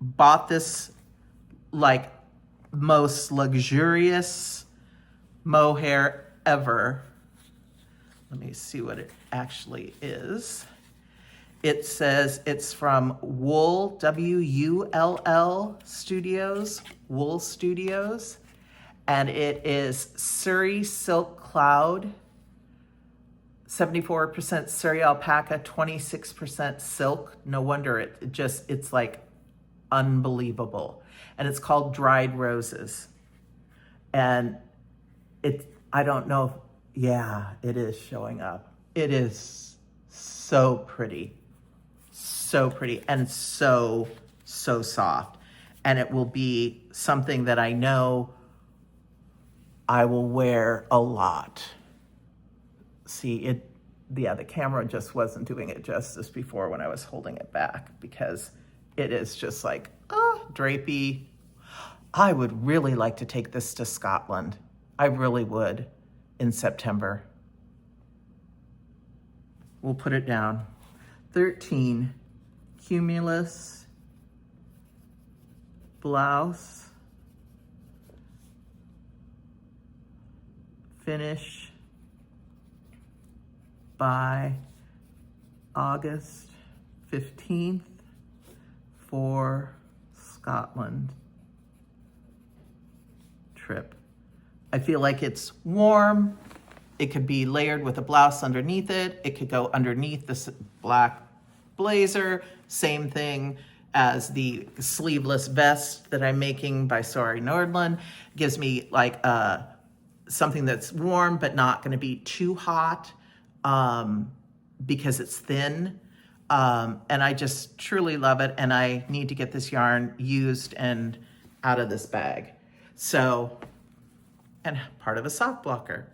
bought this like most luxurious mohair ever. Let me see what it actually is. It says it's from Wool, W-U-L-L Studios, Wool Studios. And it is Surrey Silk Cloud, 74% Surrey alpaca, 26% silk. No wonder it's like unbelievable. And it's called Dried Roses. And I don't know, yeah, it is showing up. It is so pretty. So pretty and so soft. And it will be something that I know I will wear a lot. See, the camera just wasn't doing it justice before when I was holding it back, because it is just like, drapey. I would really like to take this to Scotland. I really would, in September. We'll put it down. 13. Cumulus blouse, finish by August 15th for Scotland trip. I feel like it's warm. It could be layered with a blouse underneath it. It could go underneath this black blazer. Same thing as the sleeveless vest that I'm making by Sari Nordland. Gives me like something that's warm but not going to be too hot because it's thin. And I just truly love it. And I need to get this yarn used and out of this bag. So, and part of a sock blocker.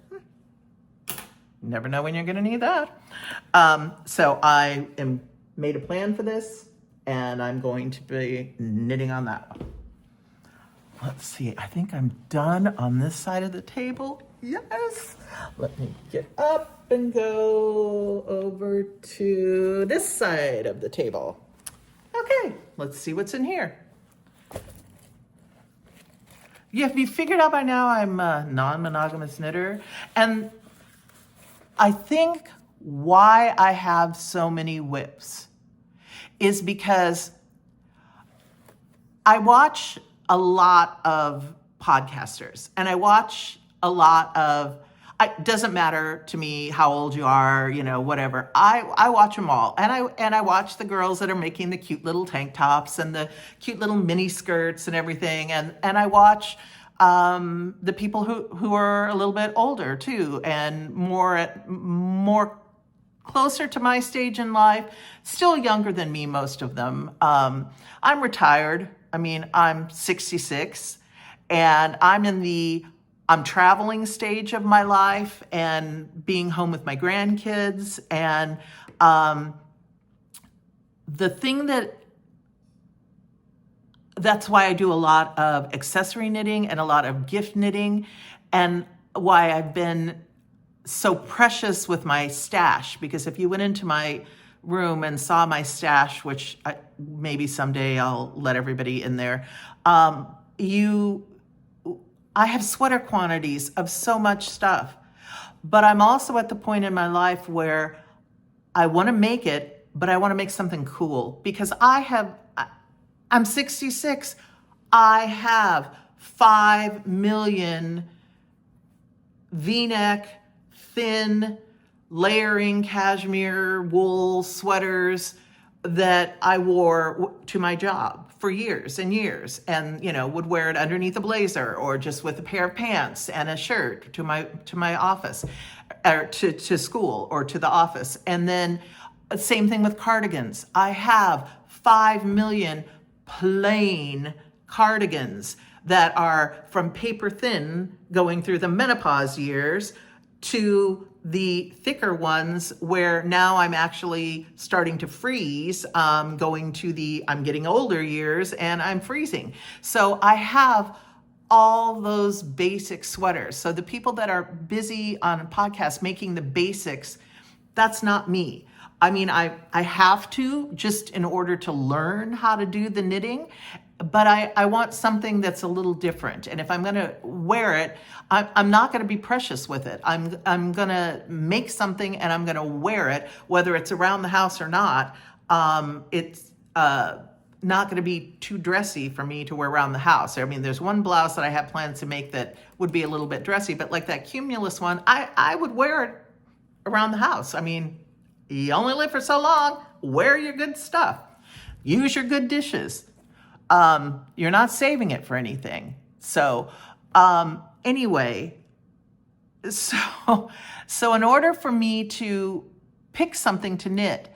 You never know when you're going to need that. So I am made a plan for this, and I'm going to be knitting on that one. Let's see, I think I'm done on this side of the table. Yes. Let me get up and go over to this side of the table. Okay, let's see what's in here. Yeah, have you figured out by now I'm a non-monogamous knitter? And I think why I have so many whips is because I watch a lot of podcasters, and I watch a lot of, it doesn't matter to me how old you are, whatever. I watch them all. And I watch the girls that are making the cute little tank tops and the cute little mini skirts and everything. And I watch the people who are a little bit older too, and more closer to my stage in life, still younger than me, most of them. I'm retired. I mean, I'm 66 and I'm traveling stage of my life and being home with my grandkids. And the thing that's why I do a lot of accessory knitting and a lot of gift knitting, and why I've been so precious with my stash, because if you went into my room and saw my stash, which maybe someday I'll let everybody in there, I have sweater quantities of so much stuff. But I'm also at the point in my life where I want to make it, but I want to make something cool, because I'm 66. I have 5 million V-neck, thin, layering cashmere wool sweaters that I wore to my job for years and years, and would wear it underneath a blazer or just with a pair of pants and a shirt to my office, or to school or to the office. And then same thing with cardigans. I have 5 million plain cardigans that are from paper thin, going through the menopause years, to the thicker ones where now I'm actually starting to freeze, going to I'm getting older years and I'm freezing. So I have all those basic sweaters. So the people that are busy on a podcast making the basics, that's not me. I mean, I have to, just in order to learn how to do the knitting, but I want something that's a little different. And if I'm going to wear it, I'm not going to be precious with it. I'm going to make something and I'm going to wear it, whether it's around the house or not. It's not going to be too dressy for me to wear around the house. I mean, there's one blouse that I have plans to make that would be a little bit dressy, but like that Cumulus one, I would wear it around the house. I mean, you only live for so long. Wear your good stuff. Use your good dishes. You're not saving it for anything. So anyway, so in order for me to pick something to knit,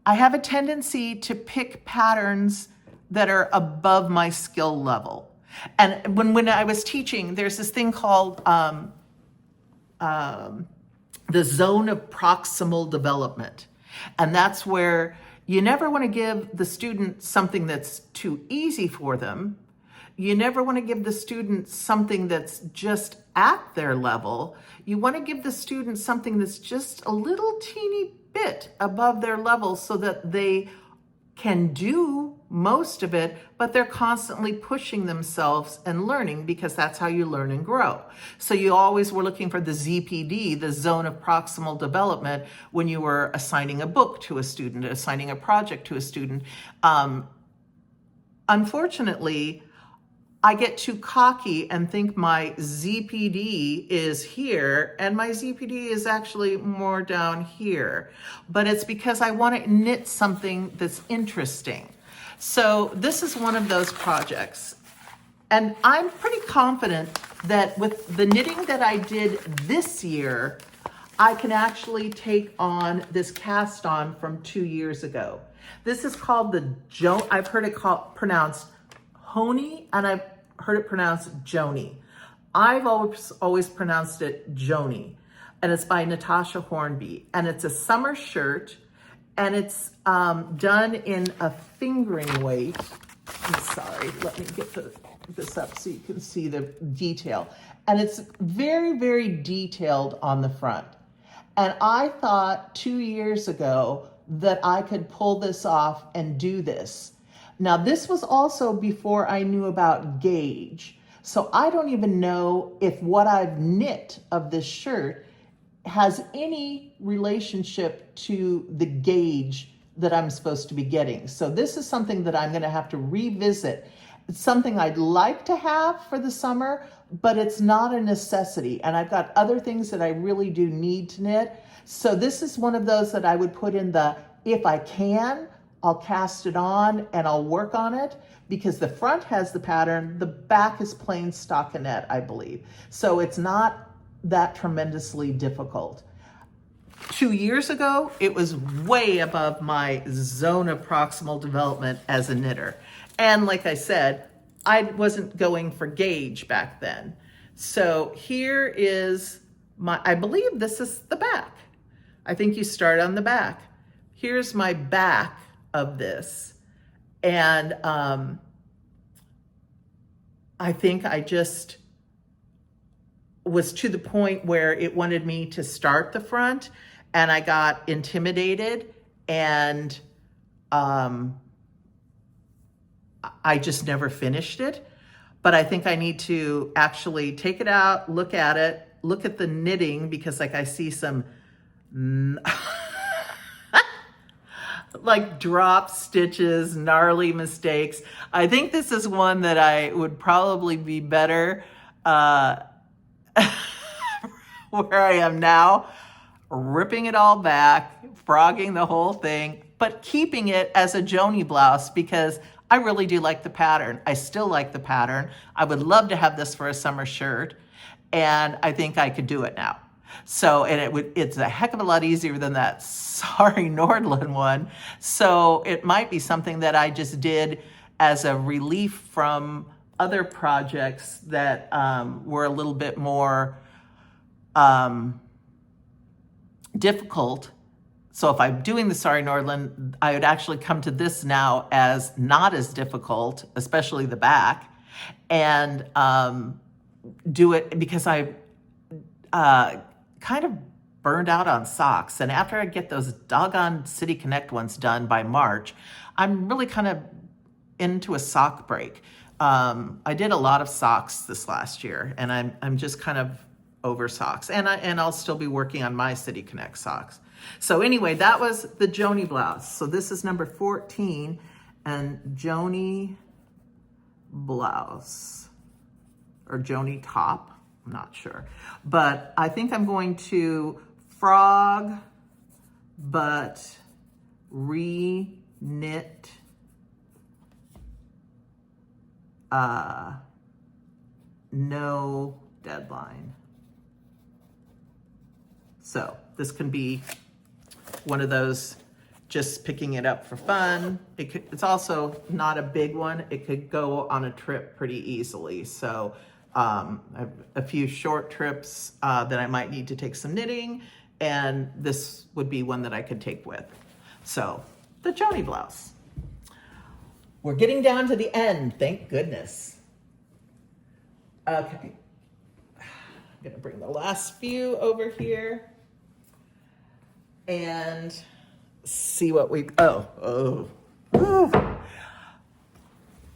I have a tendency to pick patterns that are above my skill level. And when I was teaching, there's this thing called the zone of proximal development. And that's where you never want to give the student something that's too easy for them. You never want to give the student something that's just at their level. You want to give the student something that's just a little teeny bit above their level, so that they can do most of it, but they're constantly pushing themselves and learning, because that's how you learn and grow. So you always were looking for the ZPD, the zone of proximal development, when you were assigning a book to a student, assigning a project to a student. Unfortunately, I get too cocky and think my ZPD is here, and my ZPD is actually more down here. But it's because I want to knit something that's interesting. So this is one of those projects. And I'm pretty confident that with the knitting that I did this year, I can actually take on this cast on from 2 years ago. This is called I've heard it pronounced Honey, and I've heard it pronounced Joni. I've always pronounced it Joni, and it's by Natasha Hornby, and it's a summer shirt, and it's done in a fingering weight. I'm sorry, let me get this up so you can see the detail. And it's very, very detailed on the front. And I thought 2 years ago that I could pull this off and do this. Now, this was also before I knew about gauge. So I don't even know if what I've knit of this shirt has any relationship to the gauge that I'm supposed to be getting. So this is something that I'm going to have to revisit. It's something I'd like to have for the summer, but it's not a necessity. And I've got other things that I really do need to knit. So this is one of those that I would put in if I can, I'll cast it on and I'll work on it, because the front has the pattern, the back is plain stockinette, I believe. So it's not that tremendously difficult. 2 years ago, it was way above my zone of proximal development as a knitter. And like I said, I wasn't going for gauge back then. So here is I believe this is the back. I think you start on the back. Here's my back of this. And I think I just was to the point where it wanted me to start the front, and I got intimidated, and I just never finished it. But I think I need to actually take it out, look at it, look at the knitting, because like I see some like drop stitches, gnarly mistakes. I think this is one that I would probably be better where I am now, ripping it all back, frogging the whole thing, but keeping it as a Joni blouse because I really do like the pattern. I still like the pattern. I would love to have this for a summer shirt, and I think I could do it now. So, and it's a heck of a lot easier than that sorry Nordland one. So it might be something that I just did as a relief from other projects that were a little bit more difficult. So if I'm doing the Sorry Nordland, I would actually come to this now as not as difficult, especially the back, and do it because I kind of burned out on socks. And after I get those doggone City Connect ones done by March, I'm really kind of into a sock break. I did a lot of socks this last year, and I'm just kind of over socks. And I'll still be working on my City Connect socks. So anyway, that was the Joni blouse. So this is number 14, and Joni blouse, or Joni top, I'm not sure. But I think I'm going to frog, but re-knit no deadline. So this can be one of those just picking it up for fun. It's also not a big one. It could go on a trip pretty easily. So I have a few short trips that I might need to take some knitting, and this would be one that I could take with. So the Joni blouse. We're getting down to the end, thank goodness. Okay, I'm gonna bring the last few over here and see what we,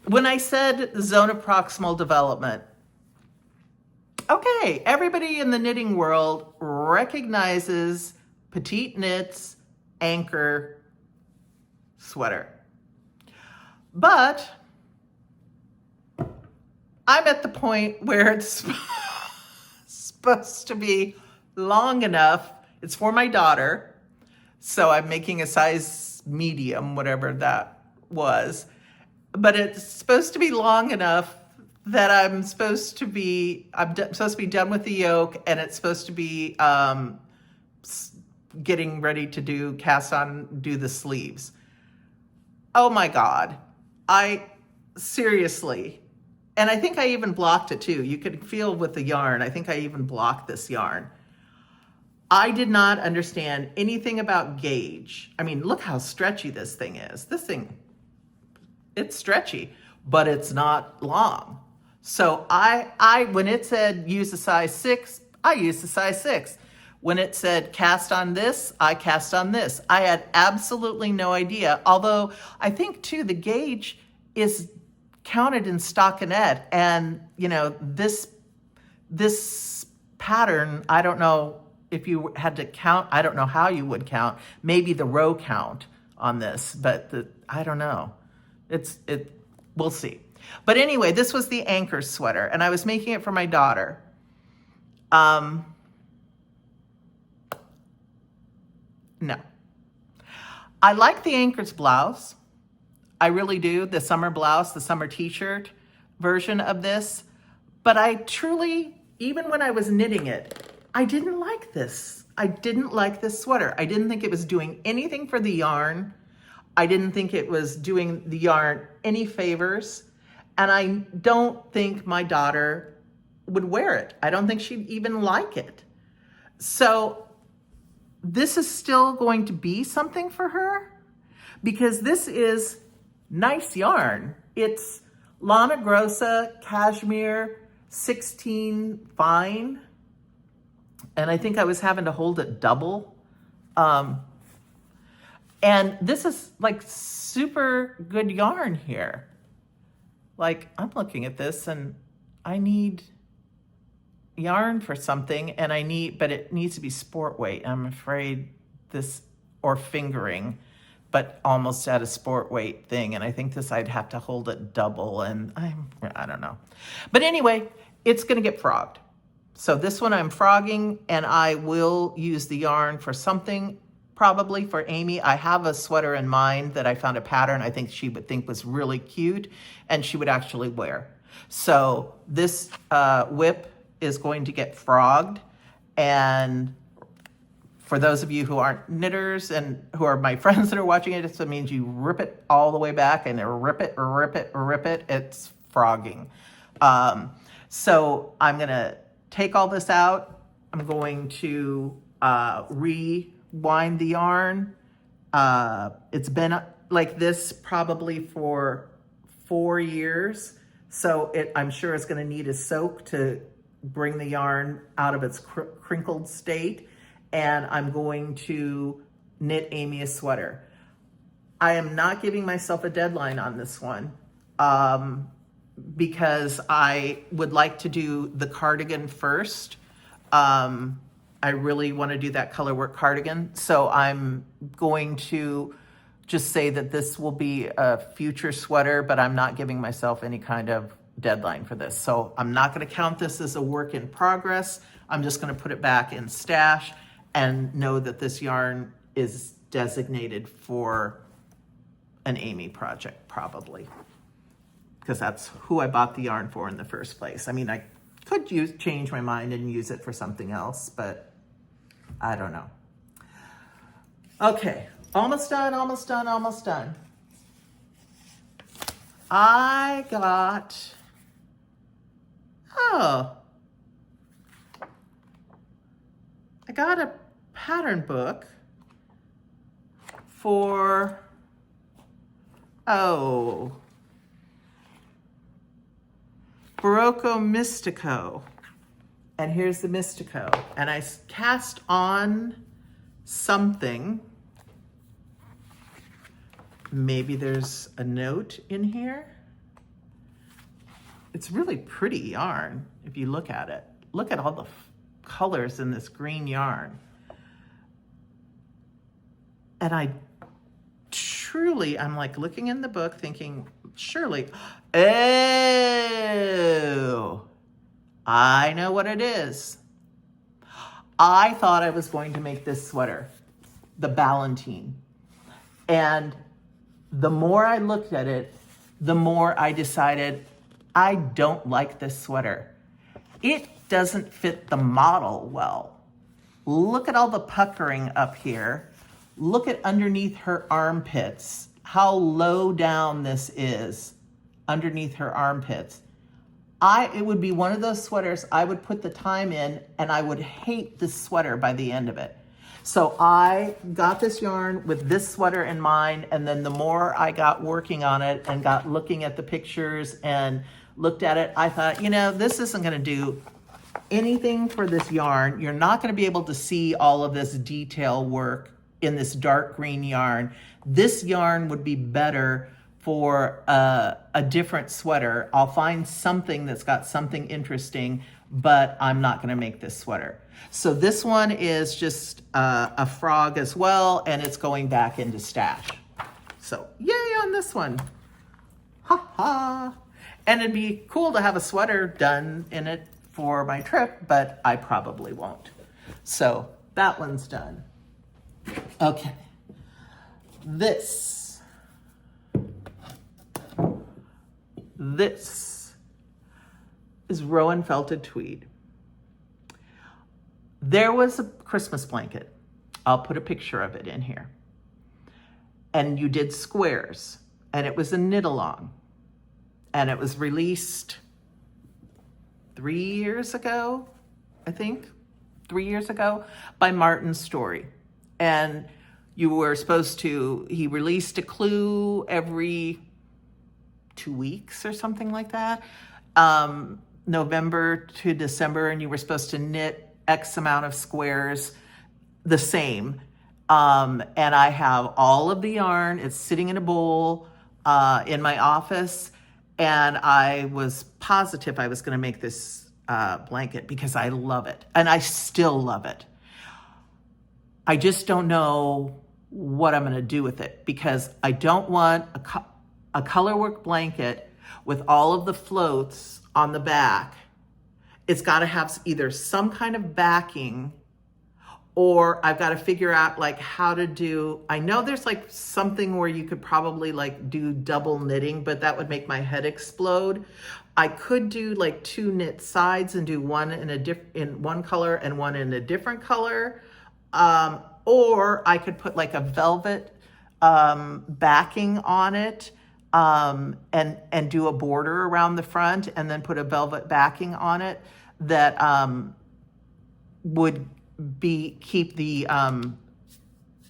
when I said zone of proximal development, okay, everybody in the knitting world recognizes Petite Knit's anchor sweater. But I'm at the point where it's supposed to be long enough. It's for my daughter, so I'm making a size medium, whatever that was. But it's supposed to be long enough that I'm supposed to be done with the yoke, and it's supposed to be getting ready to do the sleeves. Oh my God. Seriously, and I think I even blocked it too. You could feel with the yarn, I think I even blocked this yarn. I did not understand anything about gauge. I mean, look how stretchy this thing is. This thing, it's stretchy, but it's not long. So when it said use a size 6, I used a size 6. When it said cast on this, I cast on this. I had absolutely no idea. Although I think too, the gauge is counted in stockinette, and you know, this pattern, I don't know if you had to count, I don't know how you would count, maybe the row count on this, but I don't know. We'll see. But anyway, this was the anchor sweater, and I was making it for my daughter. No. I like the anchor's blouse. I really do. The summer blouse, the summer t-shirt version of this. But I truly, even when I was knitting it, I didn't like this. I didn't like this sweater. I didn't think it was doing anything for the yarn. I didn't think it was doing the yarn any favors. And I don't think my daughter would wear it. I don't think she'd even like it. So this is still going to be something for her because this is nice yarn. It's Lana Grossa Cashmere 16 fine. And I think I was having to hold it double. And this is like super good yarn here. Like I'm looking at this and I need yarn for something and but it needs to be sport weight. I'm afraid this, or fingering, but almost at a sport weight thing. And I think this, I'd have to hold it double and I don't know. But anyway, it's gonna get frogged. So this one I'm frogging and I will use the yarn for something, probably for Amy. I have a sweater in mind that I found a pattern I think she would think was really cute and she would actually wear. So this whip is going to get frogged. And for those of you who aren't knitters and who are my friends that are watching it, it means you rip it all the way back and rip it, rip it, rip it. It's frogging. So I'm gonna take all this out. I'm going to rewind the yarn. It's been like this probably for 4 years. So I'm sure it's gonna need a soak to bring the yarn out of its crinkled state. And I'm going to knit Amy a sweater. I am not giving myself a deadline on this one because I would like to do the cardigan first. I really want to do that color work cardigan. So I'm going to just say that this will be a future sweater, but I'm not giving myself any kind of deadline for this. So I'm not going to count this as a work in progress. I'm just going to put it back in stash and know that this yarn is designated for an Amy project, probably, because that's who I bought the yarn for in the first place. I mean, I could change my mind and use it for something else, but I don't know. Okay, almost done, almost done, almost done. I got, I got a pattern book for, Barocco Mystico. And here's the Mystico. And I cast on something. Maybe there's a note in here. It's really pretty yarn if you look at it. Look at all the colors in this green yarn. And I'm like looking in the book thinking, surely, oh, I know what it is. I thought I was going to make this sweater, the Ballantine. And the more I looked at it, the more I decided I don't like this sweater. It doesn't fit the model well. Look at all the puckering up here. Look at underneath her armpits, how low down this is underneath her armpits. It would be one of those sweaters I would put the time in and I would hate this sweater by the end of it. So I got this yarn with this sweater in mind, and then the more I got working on it and got looking at the pictures and looked at it, I thought, this isn't gonna do anything for this yarn. You're not gonna be able to see all of this detail work in this dark green yarn. This yarn would be better for a different sweater. I'll find something that's got something interesting, but I'm not gonna make this sweater. So this one is just a frog as well, and it's going back into stash. So yay on this one. Ha ha. And it'd be cool to have a sweater done in it for my trip, but I probably won't. So that one's done. Okay. This is Rowan felted tweed. There was a Christmas blanket. I'll put a picture of it in here. And you did squares, and it was a knit along. And it was released 3 years ago, I think, 3 years ago, by Martin Story. And you were supposed to, he released a clue every 2 weeks or something like that, November to December, and you were supposed to knit X amount of squares the same. And I have all of the yarn. It's sitting in a bowl in my office, and I was positive I was going to make this blanket because I love it, and I still love it. I just don't know what I'm going to do with it, because I don't want a colorwork blanket with all of the floats on the back. It's got to have either some kind of backing, or I've got to figure out like how to do, I know there's like something where you could probably like do double knitting, but that would make my head explode. I could do like 2 knit sides and do one in one color and one in a different color. Or I could put like a velvet backing on it, and do a border around the front, and then put a velvet backing on it that would keep the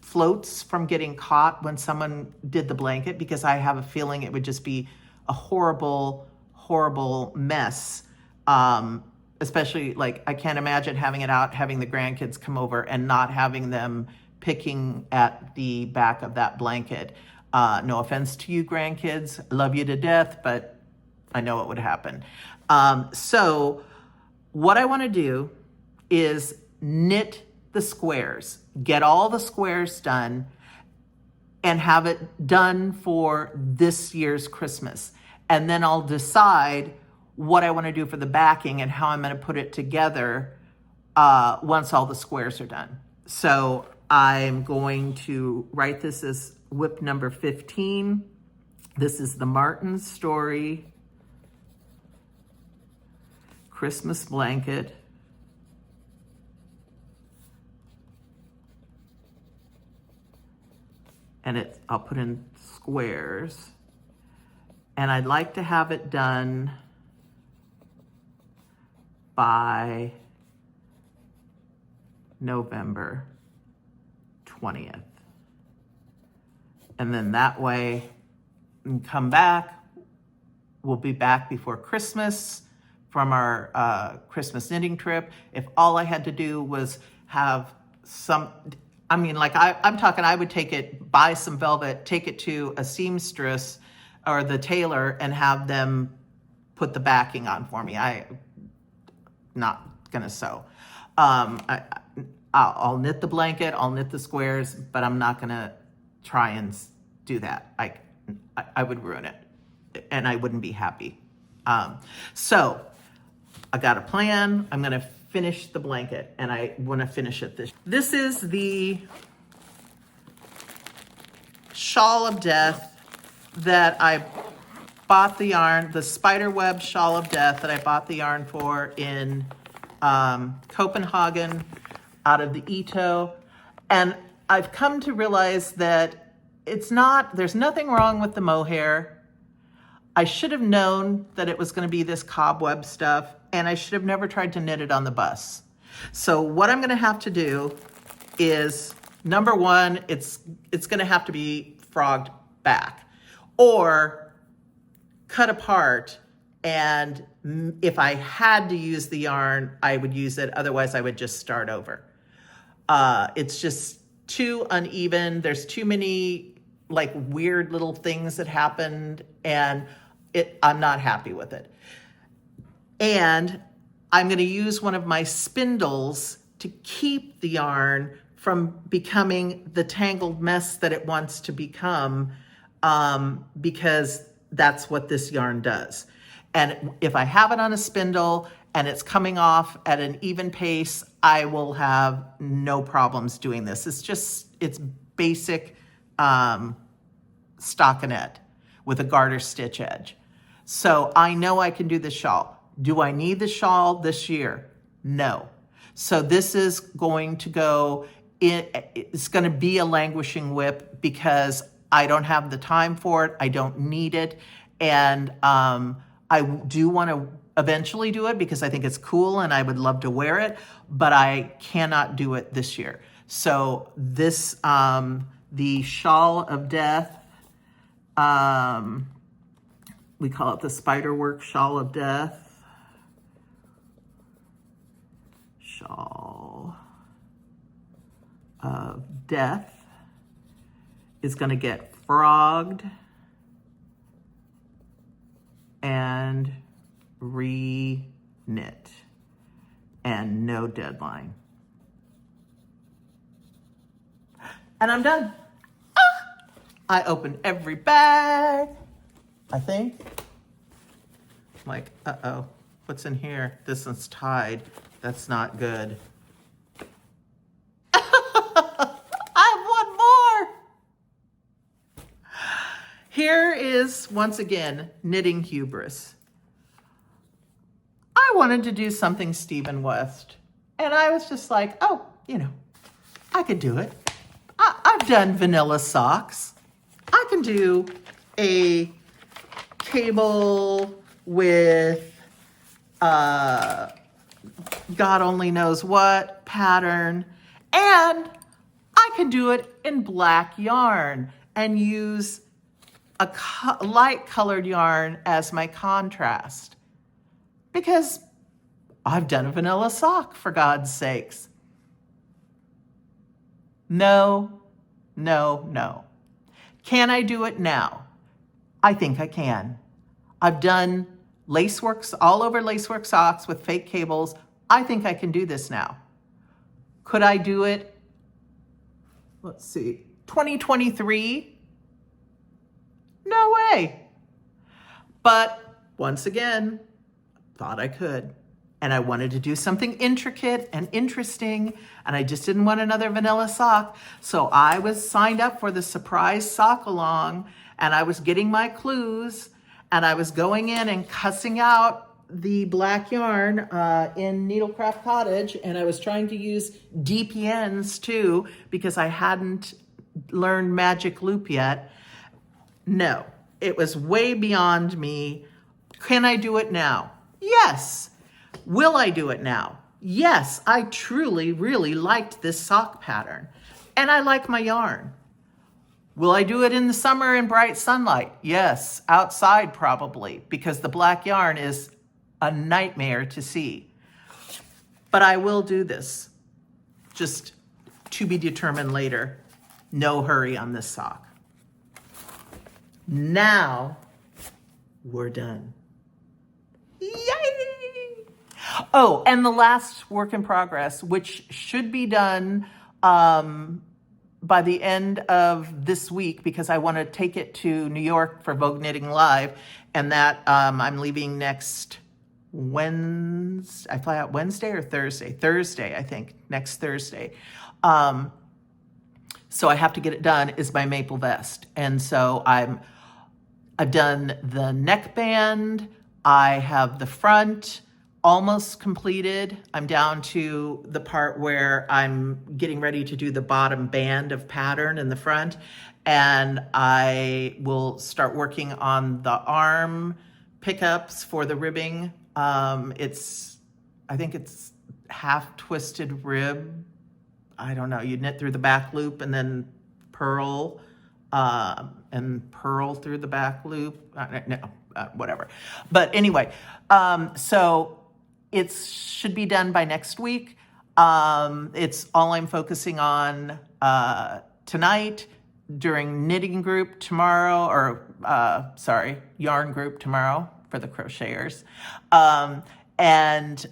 floats from getting caught when someone did the blanket, because I have a feeling it would just be a horrible, horrible mess. Especially like, I can't imagine having it out, having the grandkids come over and not having them picking at the back of that blanket. No offense to you grandkids, love you to death, but I know it would happen. So what I want to do is knit the squares, get all the squares done, and have it done for this year's Christmas. And then I'll decide what I want to do for the backing and how I'm going to put it together once all the squares are done. So I'm going to write this as whip number 15. This is the Martin Story Christmas blanket. And I'll put in squares. And I'd like to have it done by November 20th. And then that way, and come back, we'll be back before Christmas from our Christmas knitting trip. If all I had to do was have some, I mean, like I'm talking, I would buy some velvet, take it to a seamstress or the tailor and have them put the backing on for me. Not gonna sew. I'll knit the blanket, I'll knit the squares, but I'm not gonna try and do that. I would ruin it, and I wouldn't be happy. So I got a plan. I'm gonna finish the blanket, and I wanna finish it this is the Shawl of Death that I bought the yarn, the spiderweb Shawl of Death that I bought the yarn for in Copenhagen out of the Ito. And I've come to realize that there's nothing wrong with the mohair. I should have known that it was going to be this cobweb stuff, and I should have never tried to knit it on the bus. So what I'm going to have to do is, number one, it's going to have to be frogged back or cut apart. And if I had to use the yarn, I would use it. Otherwise, I would just start over. It's just too uneven. There's too many like weird little things that happened, and I'm not happy with it. And I'm going to use one of my spindles to keep the yarn from becoming the tangled mess that it wants to become, because that's what this yarn does. And if I have it on a spindle and it's coming off at an even pace, I will have no problems doing this. It's basic stockinette with a garter stitch edge. So I know I can do the shawl. Do I need the shawl this year? No. So this is going to go, it's going to be a languishing whip because I don't have the time for it. I don't need it. And I do want to eventually do it because I think it's cool and I would love to wear it, but I cannot do it this year. So this, the Shawl of Death, we call it the Spiderwork Shawl of Death. Shawl of Death is going to get frogged and re-knit and no deadline. And I'm done. I opened every bag, I think. I'm like, uh-oh, what's in here? This one's tied. That's not good. I have one more. Here is, once again, knitting hubris. I wanted to do something Stephen West. And I was just like, oh, I could do it. I've done vanilla socks. I can do a cable with God only knows what pattern, and I can do it in black yarn and use a light colored yarn as my contrast because I've done a vanilla sock, for God's sakes. No. Can I do it now? I think I can. I've done laceworks, all over lacework socks with fake cables. I think I can do this now. Could I do it? Let's see, 2023? No way. But once again, thought I could. And I wanted to do something intricate and interesting, and I just didn't want another vanilla sock. So I was signed up for the surprise sock along, and I was getting my clues, and I was going in and cussing out the black yarn in Needlecraft Cottage, and I was trying to use DPNs too, because I hadn't learned Magic Loop yet. No, it was way beyond me. Can I do it now? Yes. Will I do it now? Yes, I truly, really liked this sock pattern. And I like my yarn. Will I do it in the summer in bright sunlight? Yes, outside probably, because the black yarn is a nightmare to see. But I will do this. Just to be determined later. No hurry on this sock. Now, we're done. Yay! Oh, and the last work in progress, which should be done by the end of this week, because I want to take it to New York for Vogue Knitting Live, and that I'm leaving next Wednesday. I fly out Wednesday or Thursday? Thursday, I think, next Thursday. So I have to get it done, is my maple vest. And so I've done the neckband, I have the front almost completed. I'm down to the part where I'm getting ready to do the bottom band of pattern in the front, and I will start working on the arm pickups for the ribbing. I think it's half twisted rib. I don't know, you knit through the back loop and then purl, and purl through the back loop. Whatever. But anyway, so it should be done by next week. It's all I'm focusing on tonight, during knitting group tomorrow, or yarn group tomorrow for the crocheters, and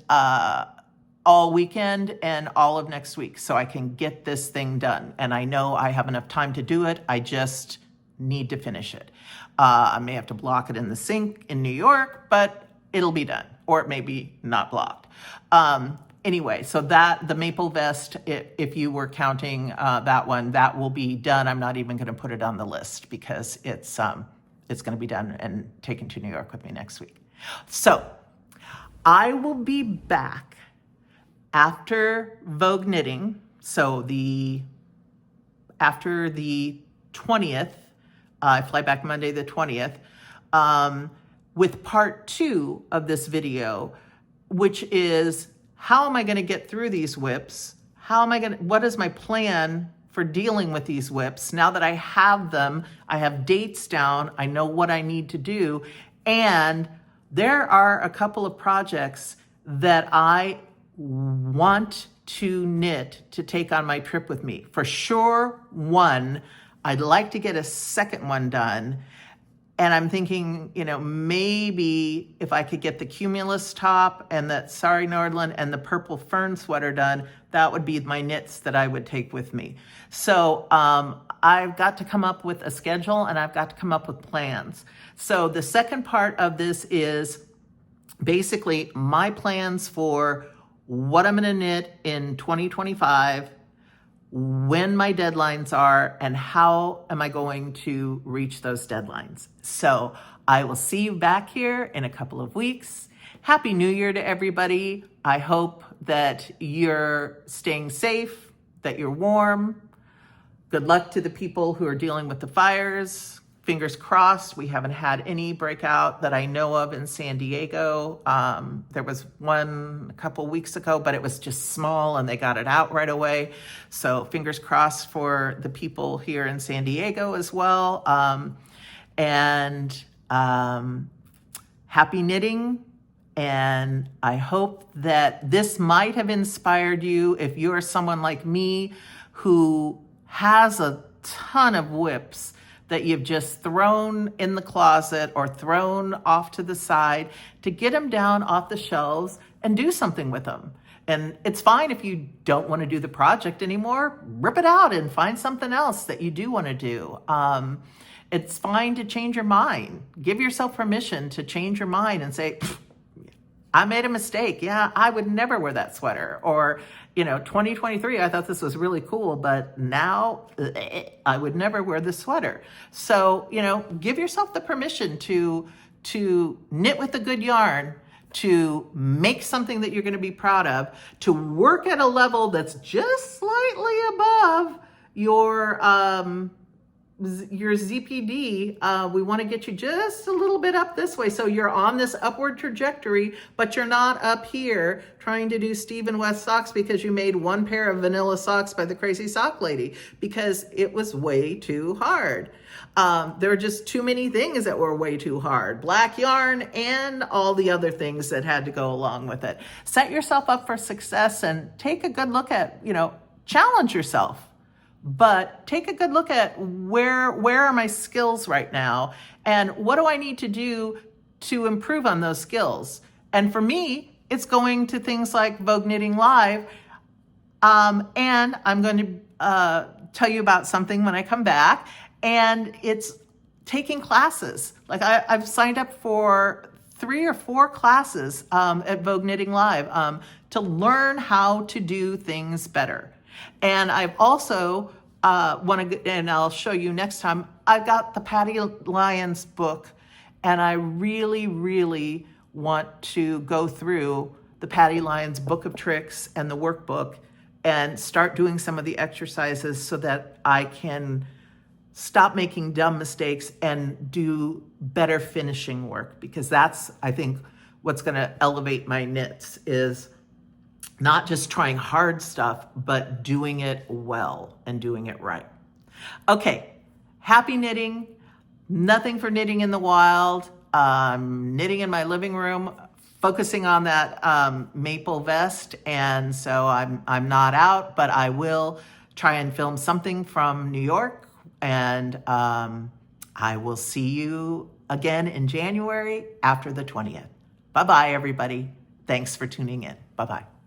all weekend and all of next week, so I can get this thing done. And I know I have enough time to do it. I just need to finish it. I may have to block it in the sink in New York, but it'll be done, or it may be not blocked. Anyway, so the maple vest, if you were counting that one, that will be done. I'm not even going to put it on the list because it's going to be done and taken to New York with me next week. So I will be back after Vogue knitting, so after the 20th, I fly back Monday the 20th, with part 2 of this video, which is how am I going to get through these whips? What is my plan for dealing with these whips? Now that I have them, I have dates down, I know what I need to do, and there are a couple of projects that I want to knit to take on my trip with me. For sure, one, I'd like to get a second one done. And I'm thinking, maybe if I could get the Cumulus top and that Sari Nordland and the purple fern sweater done, that would be my knits that I would take with me. So I've got to come up with a schedule and I've got to come up with plans. So the second part of this is basically my plans for what I'm gonna knit in 2025, when my deadlines are, and how am I going to reach those deadlines. So I will see you back here in a couple of weeks. Happy New Year to everybody. I hope that you're staying safe, that you're warm. Good luck to the people who are dealing with the fires. Fingers crossed, we haven't had any breakout that I know of in San Diego. There was one a couple weeks ago, but it was just small and they got it out right away. So fingers crossed for the people here in San Diego as well. Happy knitting. And I hope that this might have inspired you if you're someone like me who has a ton of whips that you've just thrown in the closet or thrown off to the side, to get them down off the shelves and do something with them. And it's fine if you don't want to do the project anymore, rip it out and find something else that you do want to do. It's fine to change your mind. Give yourself permission to change your mind and say, I made a mistake. Yeah, I would never wear that sweater. Or, 2023, I thought this was really cool, but now I would never wear this sweater. So, give yourself the permission to knit with a good yarn, to make something that you're going to be proud of, to work at a level that's just slightly above your ZPD. We want to get you just a little bit up this way. So you're on this upward trajectory, but you're not up here trying to do Steve and West socks because you made one pair of vanilla socks by the Crazy Sock Lady because it was way too hard. There were just too many things that were way too hard. Black yarn and all the other things that had to go along with it. Set yourself up for success and take a good look at, challenge yourself. But take a good look at where are my skills right now and what do I need to do to improve on those skills. And for me, it's going to things like Vogue Knitting Live. And I'm going to tell you about something when I come back. And it's taking classes. Like I've signed up for 3 or 4 classes at Vogue Knitting Live to learn how to do things better. And I've also and I'll show you next time, I've got the Patty Lyons book, and I really, really want to go through the Patty Lyons book of tricks and the workbook and start doing some of the exercises so that I can stop making dumb mistakes and do better finishing work, because that's, I think, what's going to elevate my knits is not just trying hard stuff, but doing it well and doing it right. Okay, happy knitting. Nothing for knitting in the wild. Knitting in my living room, focusing on that maple vest, and so I'm not out, but I will try and film something from New York, and I will see you again in January after the 20th. Bye-bye, everybody. Thanks for tuning in. Bye-bye.